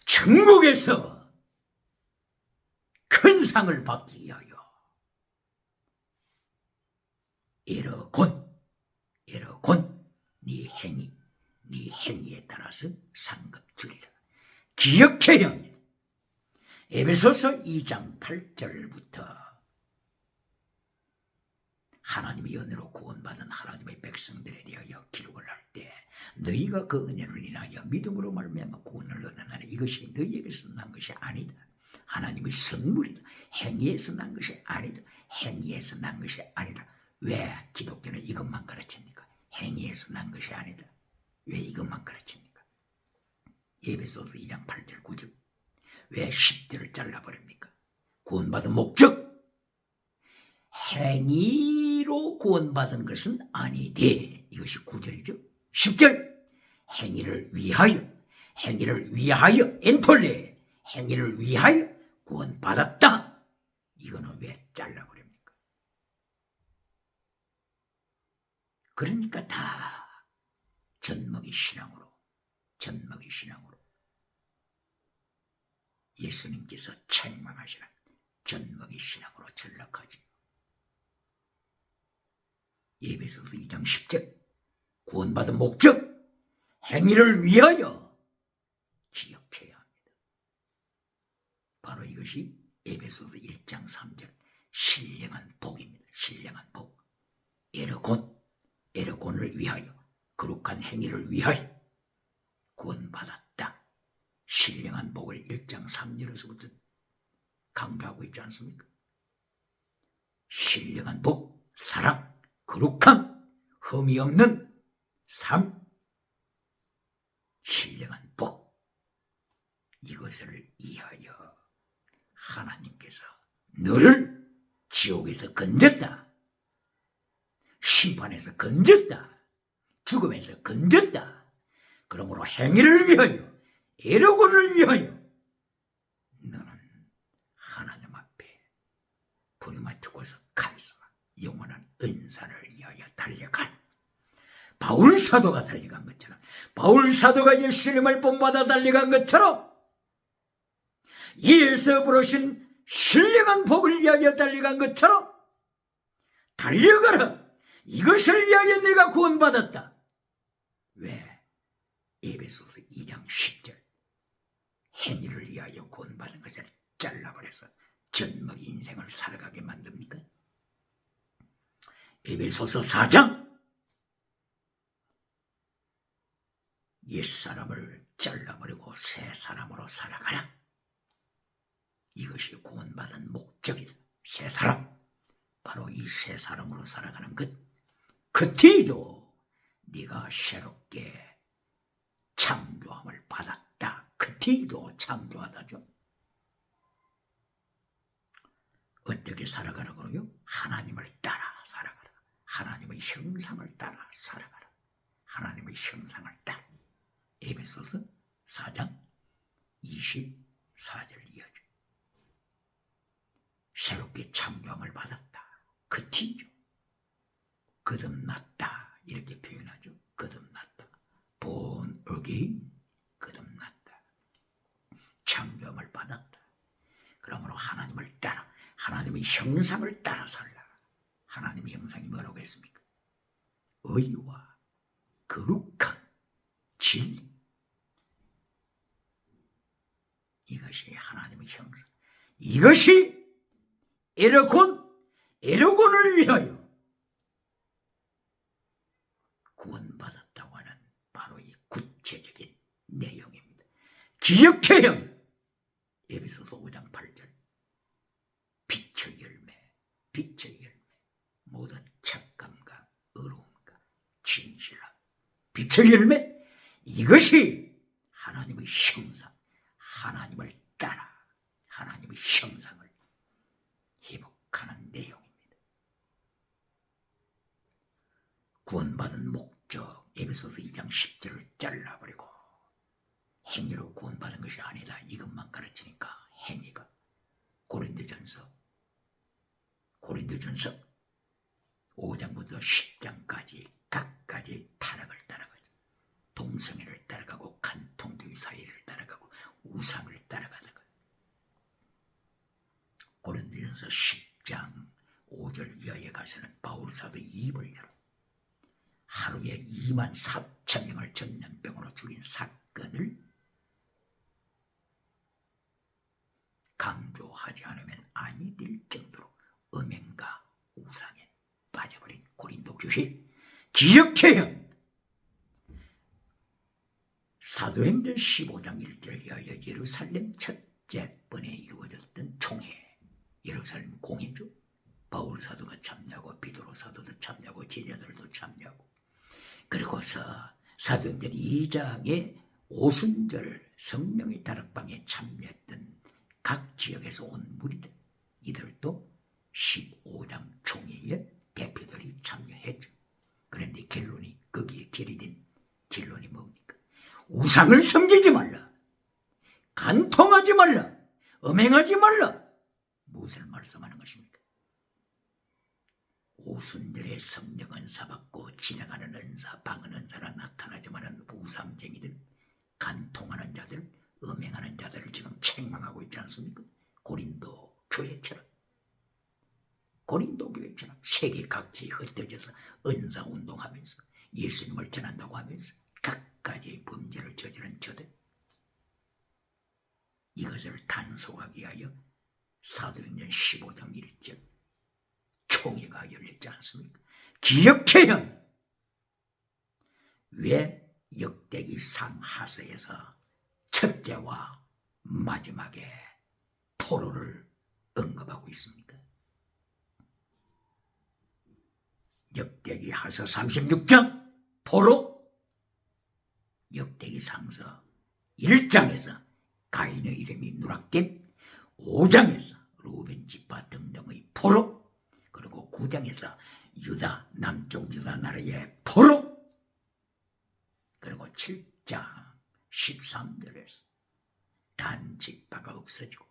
천국에서 큰 상을 받기 위하여 에러곤 네 행위에 따라서 상급 주리라. 기억해야 합니다. 에베소서 2장 8절부터 하나님의 은혜로 구원받은 하나님의 백성들에 대하여 기록을 할 때 너희가 그 은혜를 인하여 믿음으로 말미암아 구원을 얻었나니 이것이 너희에게서 난 것이 아니다. 하나님의 선물이다. 행위에서 난 것이 아니다. 행위에서 난 것이 아니다. 왜 기독교는 이것만 가르칩니까? 행위에서 난 것이 아니다. 왜 이것만 가르칩니까? 에베소서 2장 8절 9절. 왜 10절을 잘라버립니까? 구원받은 목적, 행위로 구원받은 것은 아니되, 이것이 9절이죠. 10절, 행위를 위하여 엔톨레, 행위를 위하여 구원받았다. 이거는 왜 잘라버립니까? 그러니까 다 젖먹이 신앙으로 예수님께서 책망하시는 젖먹이 신앙으로 전락하지. 에베소서 2장 10절, 구원받은 목적, 행위를 위하여 기억해야 합니다. 바로 이것이 에베소서 1장 3절 신령한 복입니다. 신령한 복. 에르곤을 위하여, 거룩한 행위를 위하여 구원받았다. 신령한 복을 1장 3절에서부터 강조하고 있지 않습니까? 신령한 복, 사랑, 거룩함, 흠이 없는 삶, 신령한 복, 이것을 위하여 하나님께서 너를 지옥에서 건졌다. 심판에서 건졌다. 죽음에서 건졌다. 그러므로 행위를 위하여, 에르곤을 위하여 너는 하나님 앞에 부름을 듣고서 가르쳐 영원한 은사를 위하여 달려간 바울 사도가 달려간 것처럼, 바울 사도가 예수님을 본받아 달려간 것처럼 이에서 부르신 신령한 복을 위하여 달려간 것처럼 달려가라. 이것을 위하여 내가 구원받았다. 왜? 에베소서 2장 10절 행위를 위하여 구원받은 것을 잘라버려서 젖먹이 인생을 살아가게 만듭니까? 에베소서 4장 옛사람을 잘라버리고 새 사람으로 살아가라. 이것이 구원받은 목적이다. 새 사람, 바로 이 새 사람으로 살아가는 것. 그 뒤도 네가 새롭게 창조함을 받았다. 그 뒤도 창조하다죠. 어떻게 살아가라고요? 하나님을 따라 살아가라. 하나님의 형상을 따라 살아가라. 하나님의 형상을 따라. 에베소서 4장 24절 이하죠. 새롭게 창조함을 받았다. 그 뒤죠. 거듭났다. 이렇게 표현하죠. 거듭났다. born again. 거듭났다. 창조함을 받았다. 그러므로 하나님을 따라, 하나님의 형상을 따라 살라. 하나님의 형상이 뭐라고 했습니까? 의와 거룩한 진리. 이것이 하나님의 형상. 이것이 에르곤을 위하여 구원받았다고 하는 바로 이 구체적인 내용입니다. 기억해요. 에베소서 5장 8절 빛의 열매, 모든 착감과 의로움과 진실함, 빛의 열매, 이것이 하나님의 형상, 하나님을 따라 하나님의 형상을 회복하는 내용입니다. 구원받은 목적, 에베소서 2장 10절을 잘라버리고 행위로 구원받은 것이 아니다. 이것만 가르치니까 행위가 고린도전서 5장부터 10장까지 각가지 타락을 따라가죠. 동성애를 따라가고 간통주의 사회를 따라가고 우상을 따라가다가 고린도전서 10장 5절 이하에 가서는 바울 사도 입을 열어 하루에 2만 4천 명을 전염병으로 죽인 사건을 강조하지 않으면 아니 될 정도로 음행과 우상에 빠져버린 고린도 교회 기억해야 합니다. 사도행전 15장 1절 이하여 예루살렘 첫째 번에 이루어졌던 총회, 예루살렘 공회죠. 바울 사도가 참여하고 비도로 사도도 참여하고 제자들도 참여하고 그리고서 사도행전 2장에 오순절 성령의 다락방에 참여했던 각 지역에서 온 무리들, 이들도 15장 총회에 대표들이 참여했죠. 그런데 결론이, 거기에 결의된 결론이 뭡니까? 우상을 섬기지 말라, 간통하지 말라, 음행하지 말라. 무엇을 말씀하는 것입니까? 오순절에 성령 은사 받고 진행하는 은사, 방언 은사가 나타나지만은 우상쟁이들, 간통하는 자들, 음행하는 자들을 지금 책망하고 있지 않습니까? 고린도 교회처럼 세계 각지에 흩어져서 은사 운동하면서 예수님을 전한다고 하면서 각가지의 범죄를 저지른 저들, 이것을 단속하기 위하여 사도행전 15장 1절 총회가 열렸지 않습니까? 기억해야 합니다. 왜 역대기 상하서에서 첫째와 마지막에 포로를 언급하고 있습니까? 역대기 하서 36장 포로, 역대기 상서 1장에서 가인의 이름이 누락된, 5장에서 루벤 지파 등등의 포로, 그리고 9장에서 유다, 남쪽 유다 나라의 포로, 그리고 7장 13절에서 단지파가 없어지고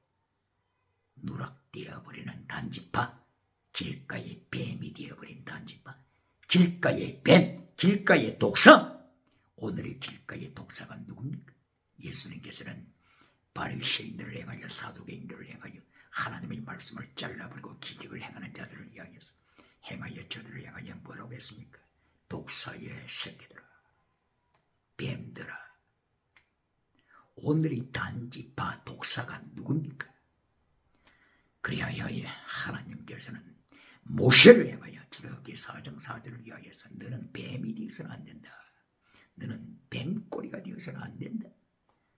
누락되어버리는 단지파, 길가의 뱀이 되어버린 단지파, 길가의 뱀, 길가의 독사. 오늘의 길가의 독사가 누굽니까? 예수님께서는 바리새인들을 행하여, 사두개인들을 행하여 하나님의 말씀을 잘라버리고 기적을 행하는 자들을 위하여서 행하여 저들을 향하여 뭐라고 했습니까? 독사의 새끼들아, 뱀들아. 오늘의 단지파 독사가 누굽니까? 그리하여 하나님께서는 모세를 향하여 출애굽기 4장 4절을 위하여서 너는 뱀이 되어서는 안 된다. 너는 뱀꼬리가 되어서는 안 된다.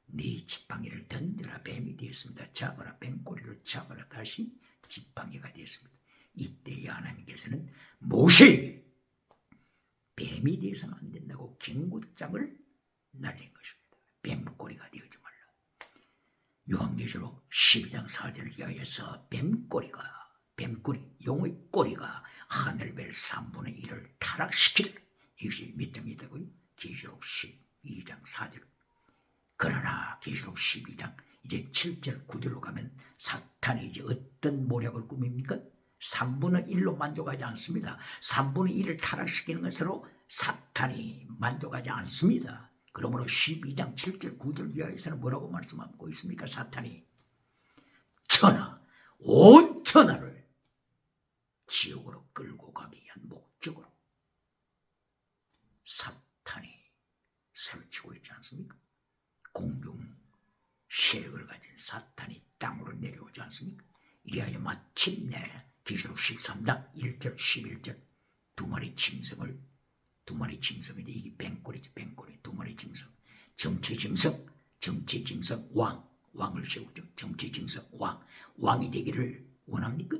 네 지팡이를 던져라, 뱀이 되었습니다. 잡아라, 뱀꼬리를 잡아라, 다시 지팡이가 되었습니다. 이때 하나님께서는 모세에게 뱀이 되어서는 안 된다고 경고장을 날린 것입니다. 뱀꼬리가 되어지 말라. 요한계시록 12장 4절을 위하여서 뱀꼬리, 용의 꼬리가 하늘별 3분의 1을 타락시키더라. 이것이 몇 장이 되고요? 계시록 12장 4절. 그러나 계시록 12장 이제 7절 9절로 가면 사탄이 이제 어떤 모략을 꾸밉니까? 3분의 1로 만족하지 않습니다. 3분의 1을 타락시키는 것으로 사탄이 만족하지 않습니다. 그러므로 12장 7절 9절 이하에서는 뭐라고 말씀하고 있습니까? 사탄이 온 천하를 지옥으로 끌고 가기 위한 목적으로 사탄이 설치고 있지 않습니까? 공중 세력을 가진 사탄이 땅으로 내려오지 않습니까? 이리하여 마침내 계시록 13장 1절 11절 두 마리 짐승인데 이게 뱀꼬리지, 뱀꼬리. 두 마리 짐승, 정치 짐승 왕을 세우죠. 정치 짐승 왕이 되기를 원합니까?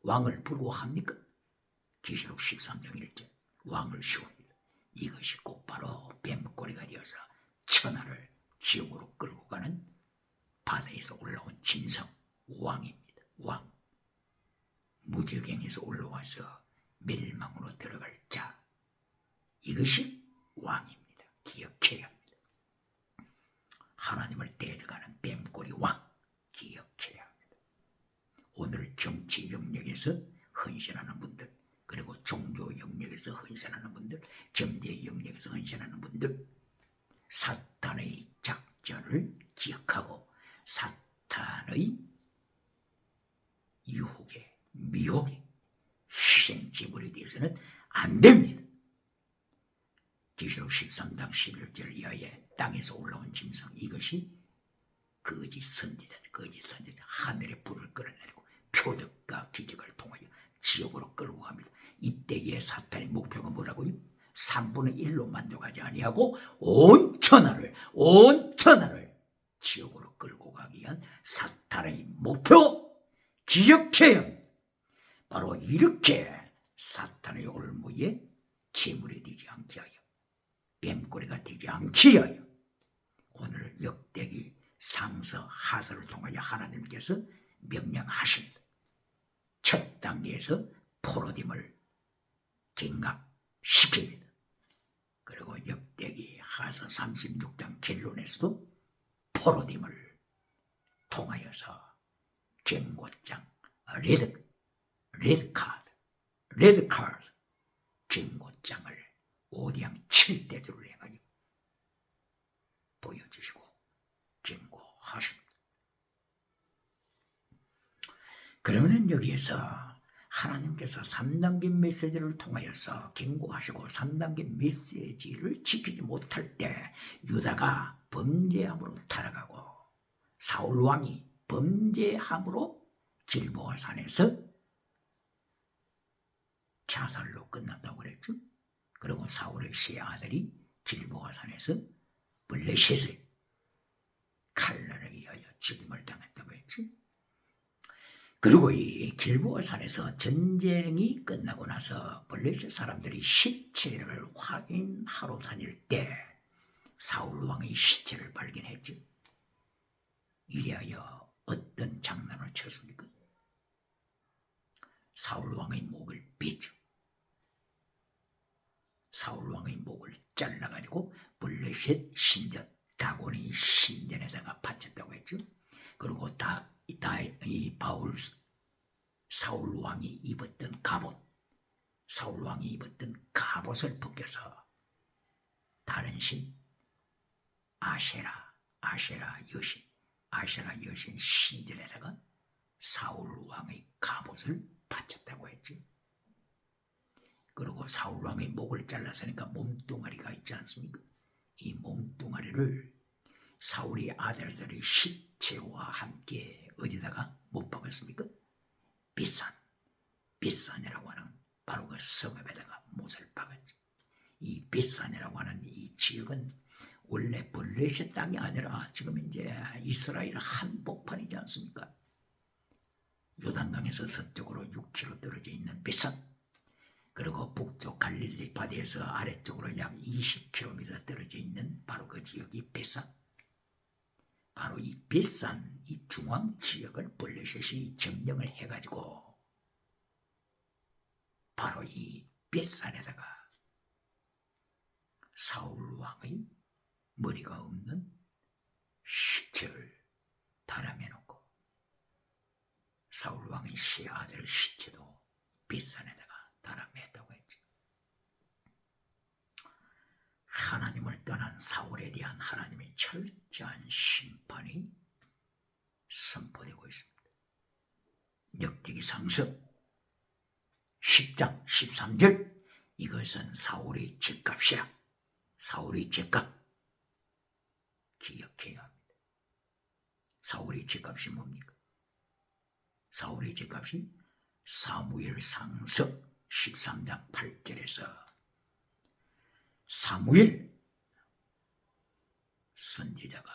왕을 부러워합니까? 계시록 13장 1절 왕을 세웁니다. 이것이 곧바로 뱀꼬리가 되어서 천하를 지옥으로 끌고 가는 바다에서 올라온 짐승 왕입니다. 왕. 무질갱에서 올라와서 멸망으로 들어갈 자, 이것이 왕입니다. 기억해야 합니다. 하나님을 대적하는 뱀꼬리 왕, 기억해야 합니다. 오늘 정치 영역에서 헌신하는 분들, 그리고 종교 영역에서 헌신하는 분들, 경제 영역에서 헌신하는 분들, 사탄의 작전을 기억하고 사탄의 유혹에, 미혹에 희생제물에 대해서는 안 됩니다. 계시록 13장 11절 이하에 땅에서 올라온 짐승, 이것이 거짓 선지자, 하늘의 불을 끌어내리고 표적과 기적을 통하여 지옥으로 끌고 갑니다. 이때의 사탄의 목표가 뭐라고요? 3분의 1로 만족하지 아니하고 온 천하를 지옥으로 끌고 가기 위한 사탄의 목표, 기억해야 합니다. 바로 이렇게 사탄의 올무에 제물이 되지 않게 하여 뱀꼬리가 되지 않기 위하여 오늘 역대기 상서 하서를 통하여 하나님께서 명령하십니다. 첫 단계에서 포로됨을 경각시킵니다. 그리고 역대기 하서 36장 결론에서도 포로됨을 통하여서 경고장, 레드카드 경고장을 5량 7대들을 행하여 보여주시고 경고하십니다. 그러면 여기에서 하나님께서 3단계 메시지를 통하여서 경고하시고 3단계 메시지를 지키지 못할 때 유다가 범죄함으로 타락하고 사울 왕이 범죄함으로 길보아 산에서 자살로 끝났다고 그랬죠. 그리고 사울의 세 아들이 길보아 산에서 블레셋의 칼날에 의하여 죽임을 당했다고 했죠. 그리고 이 길보아 산에서 전쟁이 끝나고 나서 블레셋 사람들이 시체를 확인하러 다닐 때 사울 왕의 시체를 발견했죠. 이리하여 어떤 장난을 쳤습니까? 사울 왕의 목을 베죠. 사울 왕의 목을 잘라가지고 블레셋 신전, 다곤의 신전에다가 바쳤다고 했죠. 그리고 사울 왕이 입었던 갑옷을 벗겨서 다른 신 아세라 여신 신전에다가 사울 왕의 갑옷을 바쳤다고 했죠. 그리고 사울 왕의 목을 잘랐으니까 몸뚱아리가 있지 않습니까? 이 몸뚱아리를 사울의 아들들의 시체와 함께 어디다가 못 박았습니까? 빗산이라고 하는 바로 그 성읍에다가 못을 박았죠. 이 빗산이라고 하는 이 지역은 원래 블레셋 땅이 아니라 지금 이제 이스라엘 한복판이지 않습니까? 요단강에서 서쪽으로 6km 떨어져 있는 빗산, 그리고 북쪽 갈릴리 바다에서 아래쪽으로 약 20km 떨어져 있는 바로 그 지역이 빗산. 바로 이 빗산, 이 중앙 지역을 블레셋이 점령을 해가지고 바로 이 빗산에다가 사울 왕의 머리가 없는 시체를 달아매놓고 사울 왕의 세 아들 시체도 빗산에다가 달아맸다고 했죠. 하나님을 떠난 사울에 대한 하나님의 철저한 심판이 선포되고 있습니다. 역대기 상서 10장 13절, 이것은 사울의 죄값이야. 사울의 죄값 기억해야 합니다. 사울의 죄값이 뭡니까? 사울의 죄값이 사무엘상서 13장 8절에서 사무엘 선지자가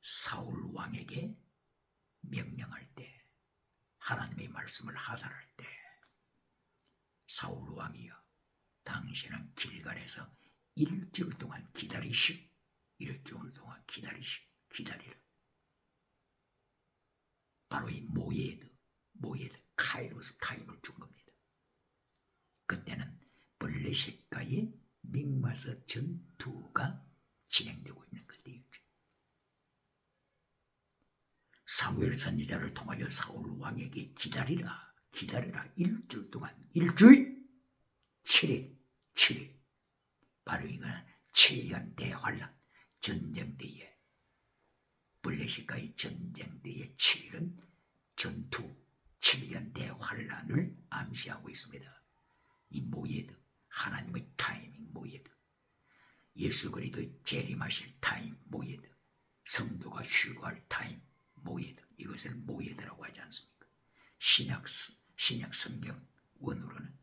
사울 왕에게 명령할 때, 하나님의 말씀을 하달할 때, 사울 왕이여, 당신은 길갈에서 일주일 동안 기다리시오. 일주일 동안 기다리라. 바로 이 모예드 카이로스 타임을 준 겁니다. 그때는 블레셋과의 믹마스 전투가 진행되고 있는 그때였죠. 사무엘 선지자를 통하여 사울 왕에게 기다리라 일주일 동안, 일주일 7일 바로 이거는 7년 대환란, 전쟁 때에 블레셋과의 전쟁 때의 7일은 전투 7년 대환란을 암시하고 있습니다. 이 모예드, 하나님의 타이밍 모예드, 예수 그리스도의 재림하실 타임 모예드, 성도가 휴거할 타임 모예드, 이것을 모예드라고 하지 않습니까? 신약 성경 원어로는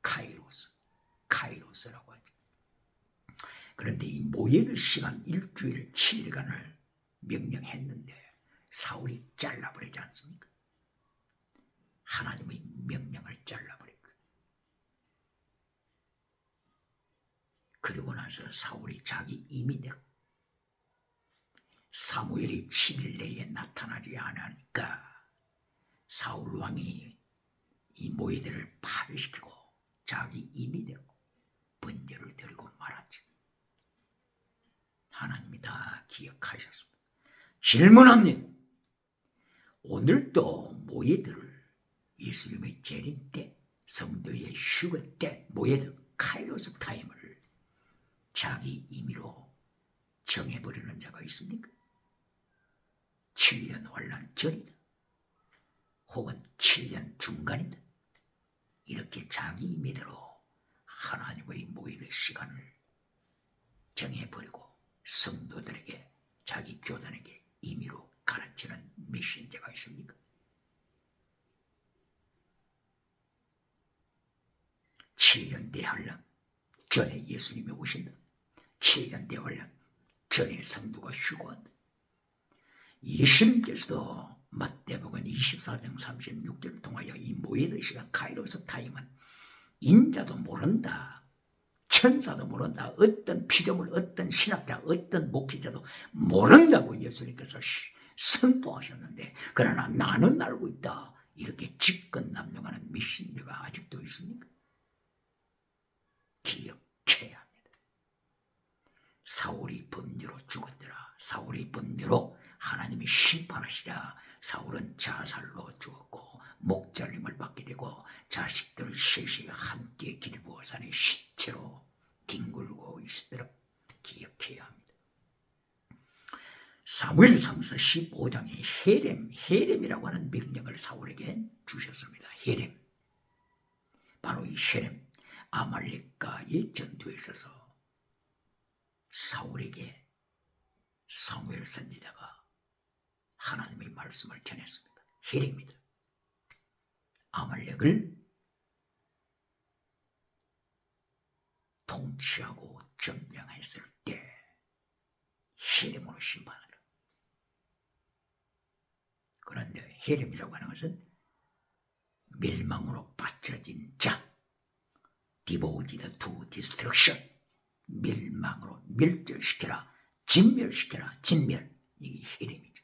카이로스라고 하죠. 그런데 이 모예드 시간 일주일 7일간을 명령했는데 사울이 잘라버리지 않습니까? 하나님의 명령을 잘라버렸고, 그리고 나서 사울이 자기 임의대로 사무엘이 7일 내에 나타나지 않으니까 사울 왕이 이 모이들을 파괴시키고 자기 임의대로 번제를 드리고 말았죠. 하나님이 다 기억하셨습니다. 질문합니다. 오늘도 모이들을 예수님의 재림 때, 성도의 휴거 때 모이들 카이로스 타임을 자기 임의로 정해버리는 자가 있습니까? 7년 환란 전이다. 혹은 7년 중간이다. 이렇게 자기 임의대로 하나님의 모임의 시간을 정해버리고 성도들에게 자기 교단에게 임의로 가르치는 메신저가 있습니까? (7년 대환란) 전에 예수님이 오신다. 7년 대환란 전에 성도가 휴거한다. 예수님께서도 마태복음 24장 36절을 통하여 이 모이의 시간 카이로스 타임은 인자도 모른다, 천사도 모른다, 어떤 피조물, 어떤 신학자, 어떤 목회자도 모른다고 예수님께서 선포하셨는데, 그러나 나는 알고 있다, 이렇게 직권남용하는 메신저가 아직도 있습니까? 기억해야 합니다. 사울이 범죄로 죽었더라. 사울이 범죄로 하나님이 심판하시자 사울은 자살로 죽었고 목잘림을 받게 되고 자식들 셋이 함께 길보산의 시체로 뒹굴고 있으도록 기억해야 합니다. 사무엘상서 15장에 헤렘이라고 하는 명령을 사울에게 주셨습니다. 헤렘, 바로 이 헤렘, 아말렉과의 전투에 있어서 사울에게 사무엘 선지자가 하나님의 말씀을 전했습니다. 헤렘입니다. 아말렉을 통치하고 점령했을 때 헤렘으로 심판하라. 그런데 헤렘이라고 하는 것은 멸망으로 빠쳐진 자, devoted to destruction, 멸망으로 멸절시켜라, 진멸시켜라, 진멸, 이게 헤렘이죠.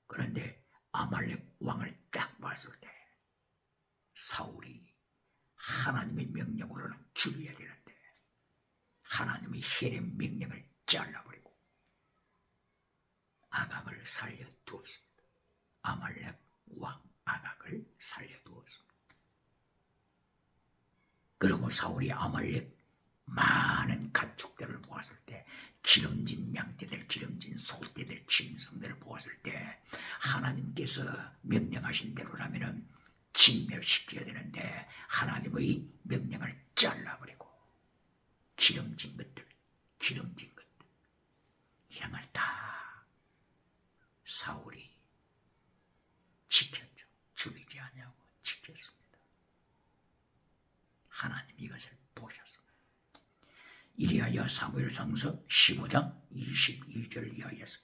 그런데 아말렉 왕을 딱 봤을 때 사울이 하나님의 명령으로는 죽여야 되는데 하나님의 헤렘 명령을 잘라버리고 아각을 살려두었습니다. 아말렉 왕 아각을 살려두었습니다. 그리고 사울이 아말렉 많은 가축들을 보았을 때, 기름진 양떼들, 기름진 소떼들, 짐승들을 보았을 때 하나님께서 명령하신 대로라면 진멸시켜야 되는데 하나님의 명령을 잘라버리고 기름진 것들 이런 걸 다 사울이 지켰죠. 죽이지 않냐고 지켰습니다. 하나님 이것을 보셨습니다. 이리하여 사무엘상서 15장 22절 이하에서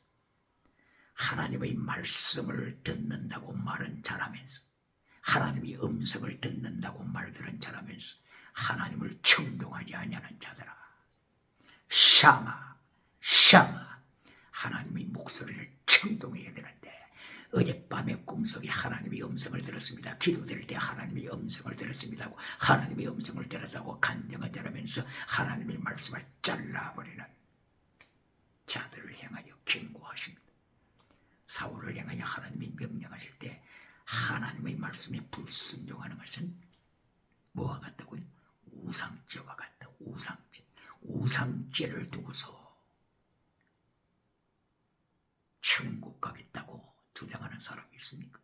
하나님의 말씀을 듣는다고 말은 잘하면서, 하나님의 음성을 듣는다고 말들은 잘하면서 하나님을 청종하지 아니하는 자들아, 샤마 하나님의 목소리를 청종해야 되는데, 어젯밤에 꿈속에 하나님의 음성을 들었습니다. 기도될 때 하나님의 음성을 들었습니다 하고 하나님의 음성을 들었다고 간증을 하면서 하나님의 말씀을 잘라버리는 자들을 향하여 경고하십니다. 사울을 향하여 하나님이 명령하실 때 하나님의 말씀에 불순종하는 것은 뭐와 같다고요? 우상죄와 같다. 우상죄를 두고서 천국 가겠다고 주장하는 사람이 있습니까?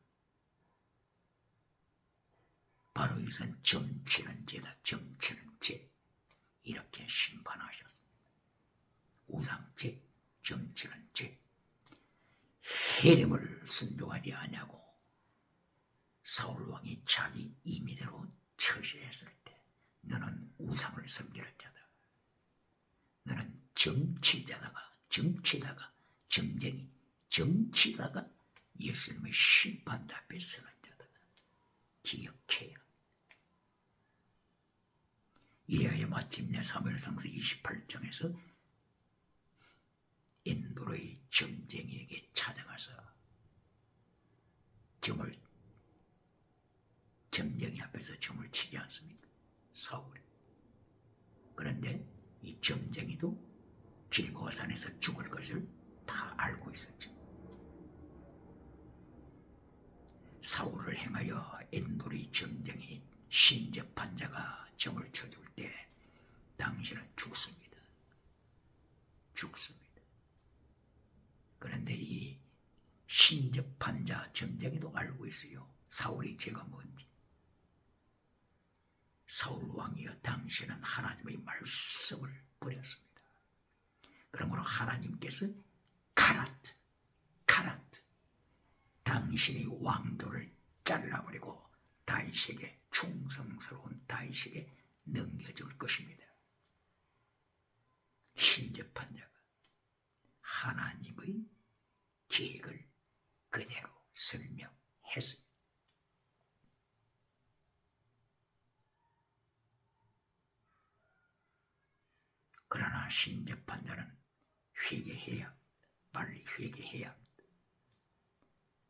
바로 이것은 점치는 죄다. 점치는 죄, 이렇게 심판하셨습니다. 우상죄, 점치는 죄. 헤렘을 순종하지 아니하고 사울왕이 자기 임의대로 처시했을 때 너는 우상을 섬기는 자다. 너는 정치자다가 점쟁이, 정치다가 예수님의 심판 앞에 서는 자다. 기억해요. 이래야 마침내 사무엘상서 28장에서 엔도르의 점쟁이에게 찾아가서 점쟁이 앞에서 점을 치지 않습니까? 사울이. 그런데 이 점쟁이도 길보아산에서 죽을 것을 다 알고 있었죠. 사울을 행하여 엔도르의 점쟁이 신접한 자가 점을 쳐줄 때 당신은 죽습니다. 그런데 이 신접한 자 점쟁이도 알고 있어요. 사울의 죄가 뭔지. 사울 왕이여, 당신은 하나님의 말씀을 버렸습니다. 그러므로 하나님께서 카라트 당신의 왕조를 잘라버리고 다윗에게, 충성스러운 다윗에게 넘겨줄 것입니다. 신접한 자가 하나님의 계획을 그대로 설명했습니다. 그러나 신접한 자는 회개해야, 빨리 회개해야 합니다.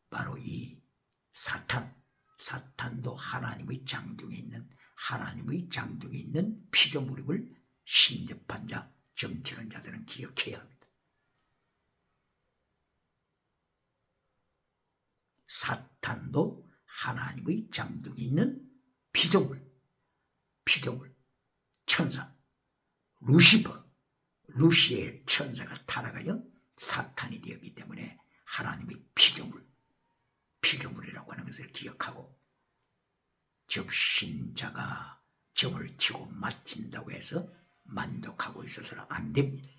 바로 이 사탄도 하나님의 장중에 있는 피조물임을 신접한 자, 점치는 자들은 기억해야 합니다. 사탄도 하나님의 장중에 있는 피조물, 천사, 루시엘 천사가 타락하여 사탄이 되었기 때문에 하나님의 피조물이라고 하는 것을 기억하고, 접신자가 점을 치고 마친다고 해서 만족하고 있어서는 안 됩니다.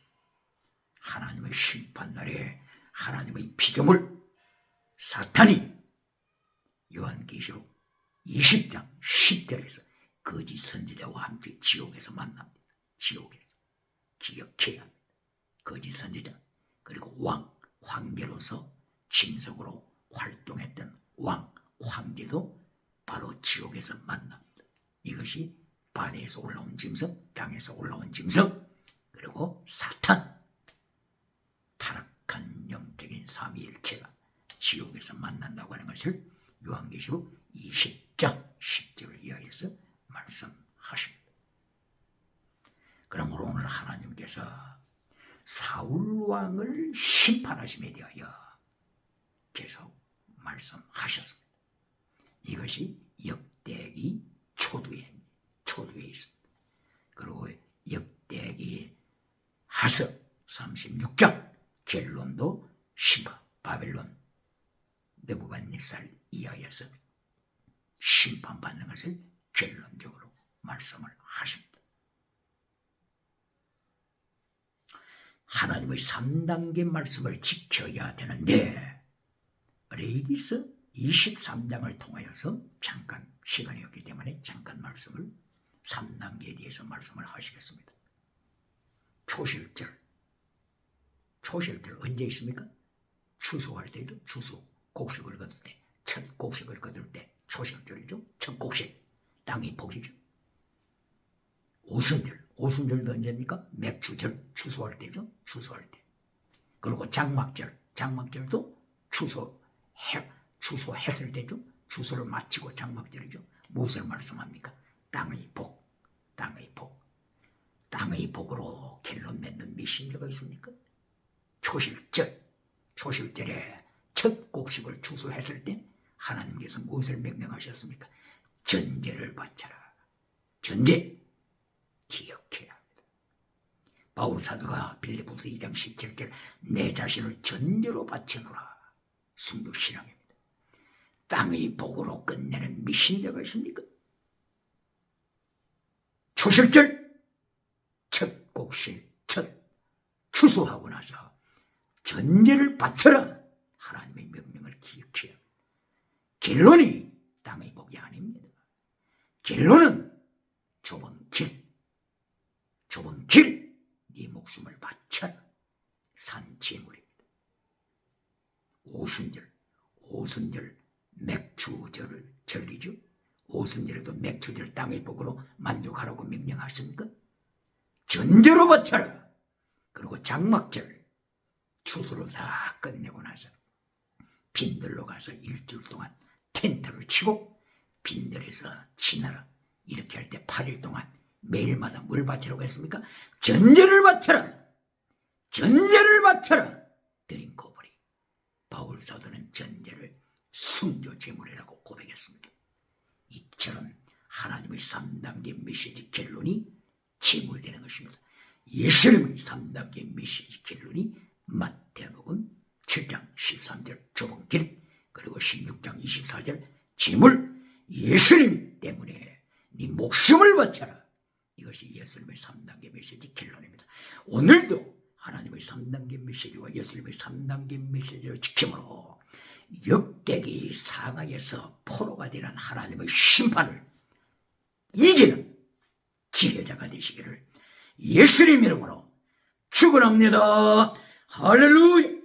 하나님의 심판날에 하나님의 피조물 사탄이 요한계시록 20장 10절에서 거짓 선지자와 함께 지옥에서 만납니다. 지옥에서. 기억해야 합니다. 거짓 선지자, 그리고 황제로서 진석으로 활동했던 황제도 바로 지옥에서 만납니다. 이것이 바다에서 올라온 짐승, 땅에서 올라온 짐승, 그리고 사탄, 타락한 영적인 삼위일체가 지옥에서 만난다고 하는 것을 요한계시록 20장 10절을 이하여서 말씀하십니다. 그러므로 오늘 하나님께서 사울왕을 심판하심에 대하여 계속 말씀하셨습니다. 이것이 역대기 초두에 있습니다. 그리고 역대기 하서 36장 겔론도 바벨론 느부갓네살 이하여서 심판받는 것을 결론적으로 말씀을 하십니다. 하나님의 3단계 말씀을 지켜야 되는데, 레위기서 23장을 통하여서 잠깐 시간이 없기 때문에 잠깐 말씀을 3단계에 대해서 말씀을 하시겠습니다. 초실절 언제 있습니까? 추수할 때죠. 곡식을 거둘 때, 첫 곡식을 거둘 때 초실절이죠. 첫 곡식, 땅이 복이죠. 오순절도 언제입니까? 맥추절, 추수할 때죠. 추수할 때. 그리고 장막절도 추수했을 때죠. 추수를 마치고 장막절이죠. 무엇을 말씀합니까? 땅의 복으로 결론 맺는 메신저가 있습니까? 초실절에 첫 곡식을 추수했을 때 하나님께서 무엇을 명령하셨습니까? 전제를 바쳐라. 전제 기억해야 합니다. 바울 사도가 빌립보서 2장 17절 내 자신을 전제로 바쳐놓으라. 순교신앙입니다. 땅의 복으로 끝내는 미신자가 있습니까? 초실절 첫 곡식, 첫 추수하고 나서 전제를 바쳐라. 하나님의 명령을 기억해야 합니다. 결론이 땅의 복이 아닙니다. 결론은 좁은 길, 네 목숨을 바쳐라. 산지물입니다. 오순절 맥주절이죠. 무슨 일에도 맥주들 땅의 복으로 만족하라고 명령하십니까? 전제로 바쳐라. 그리고 장막절 추수를 다 끝내고 나서 빈들로 가서 일주일 동안 텐트를 치고 빈들에서 지내라. 이렇게 할 때 8일 동안 매일마다 뭘 바치라고 했습니까? 전제를 바쳐라. 전제를 바쳐라. 드린 고불이 바울 사도는 전제를 순교 제물이라고 고백했습니다. 이처럼 하나님의 3단계 메시지 결론이 제물되는 것입니다. 예수님의 3단계 메시지 결론이 마태복음 7장 13절 좁은 길, 그리고 16장 24절 제물. 예수님 때문에 네 목숨을 바쳐라. 이것이 예수님의 3단계 메시지 결론입니다. 오늘도 하나님의 3단계 메시지와 예수님의 3단계 메시지를 지킴으로 역대기 상하에서 포로가 되는 하나님의 심판을 이기는 지혜자가 되시기를 예수님 이름으로 축원합니다. 할렐루야.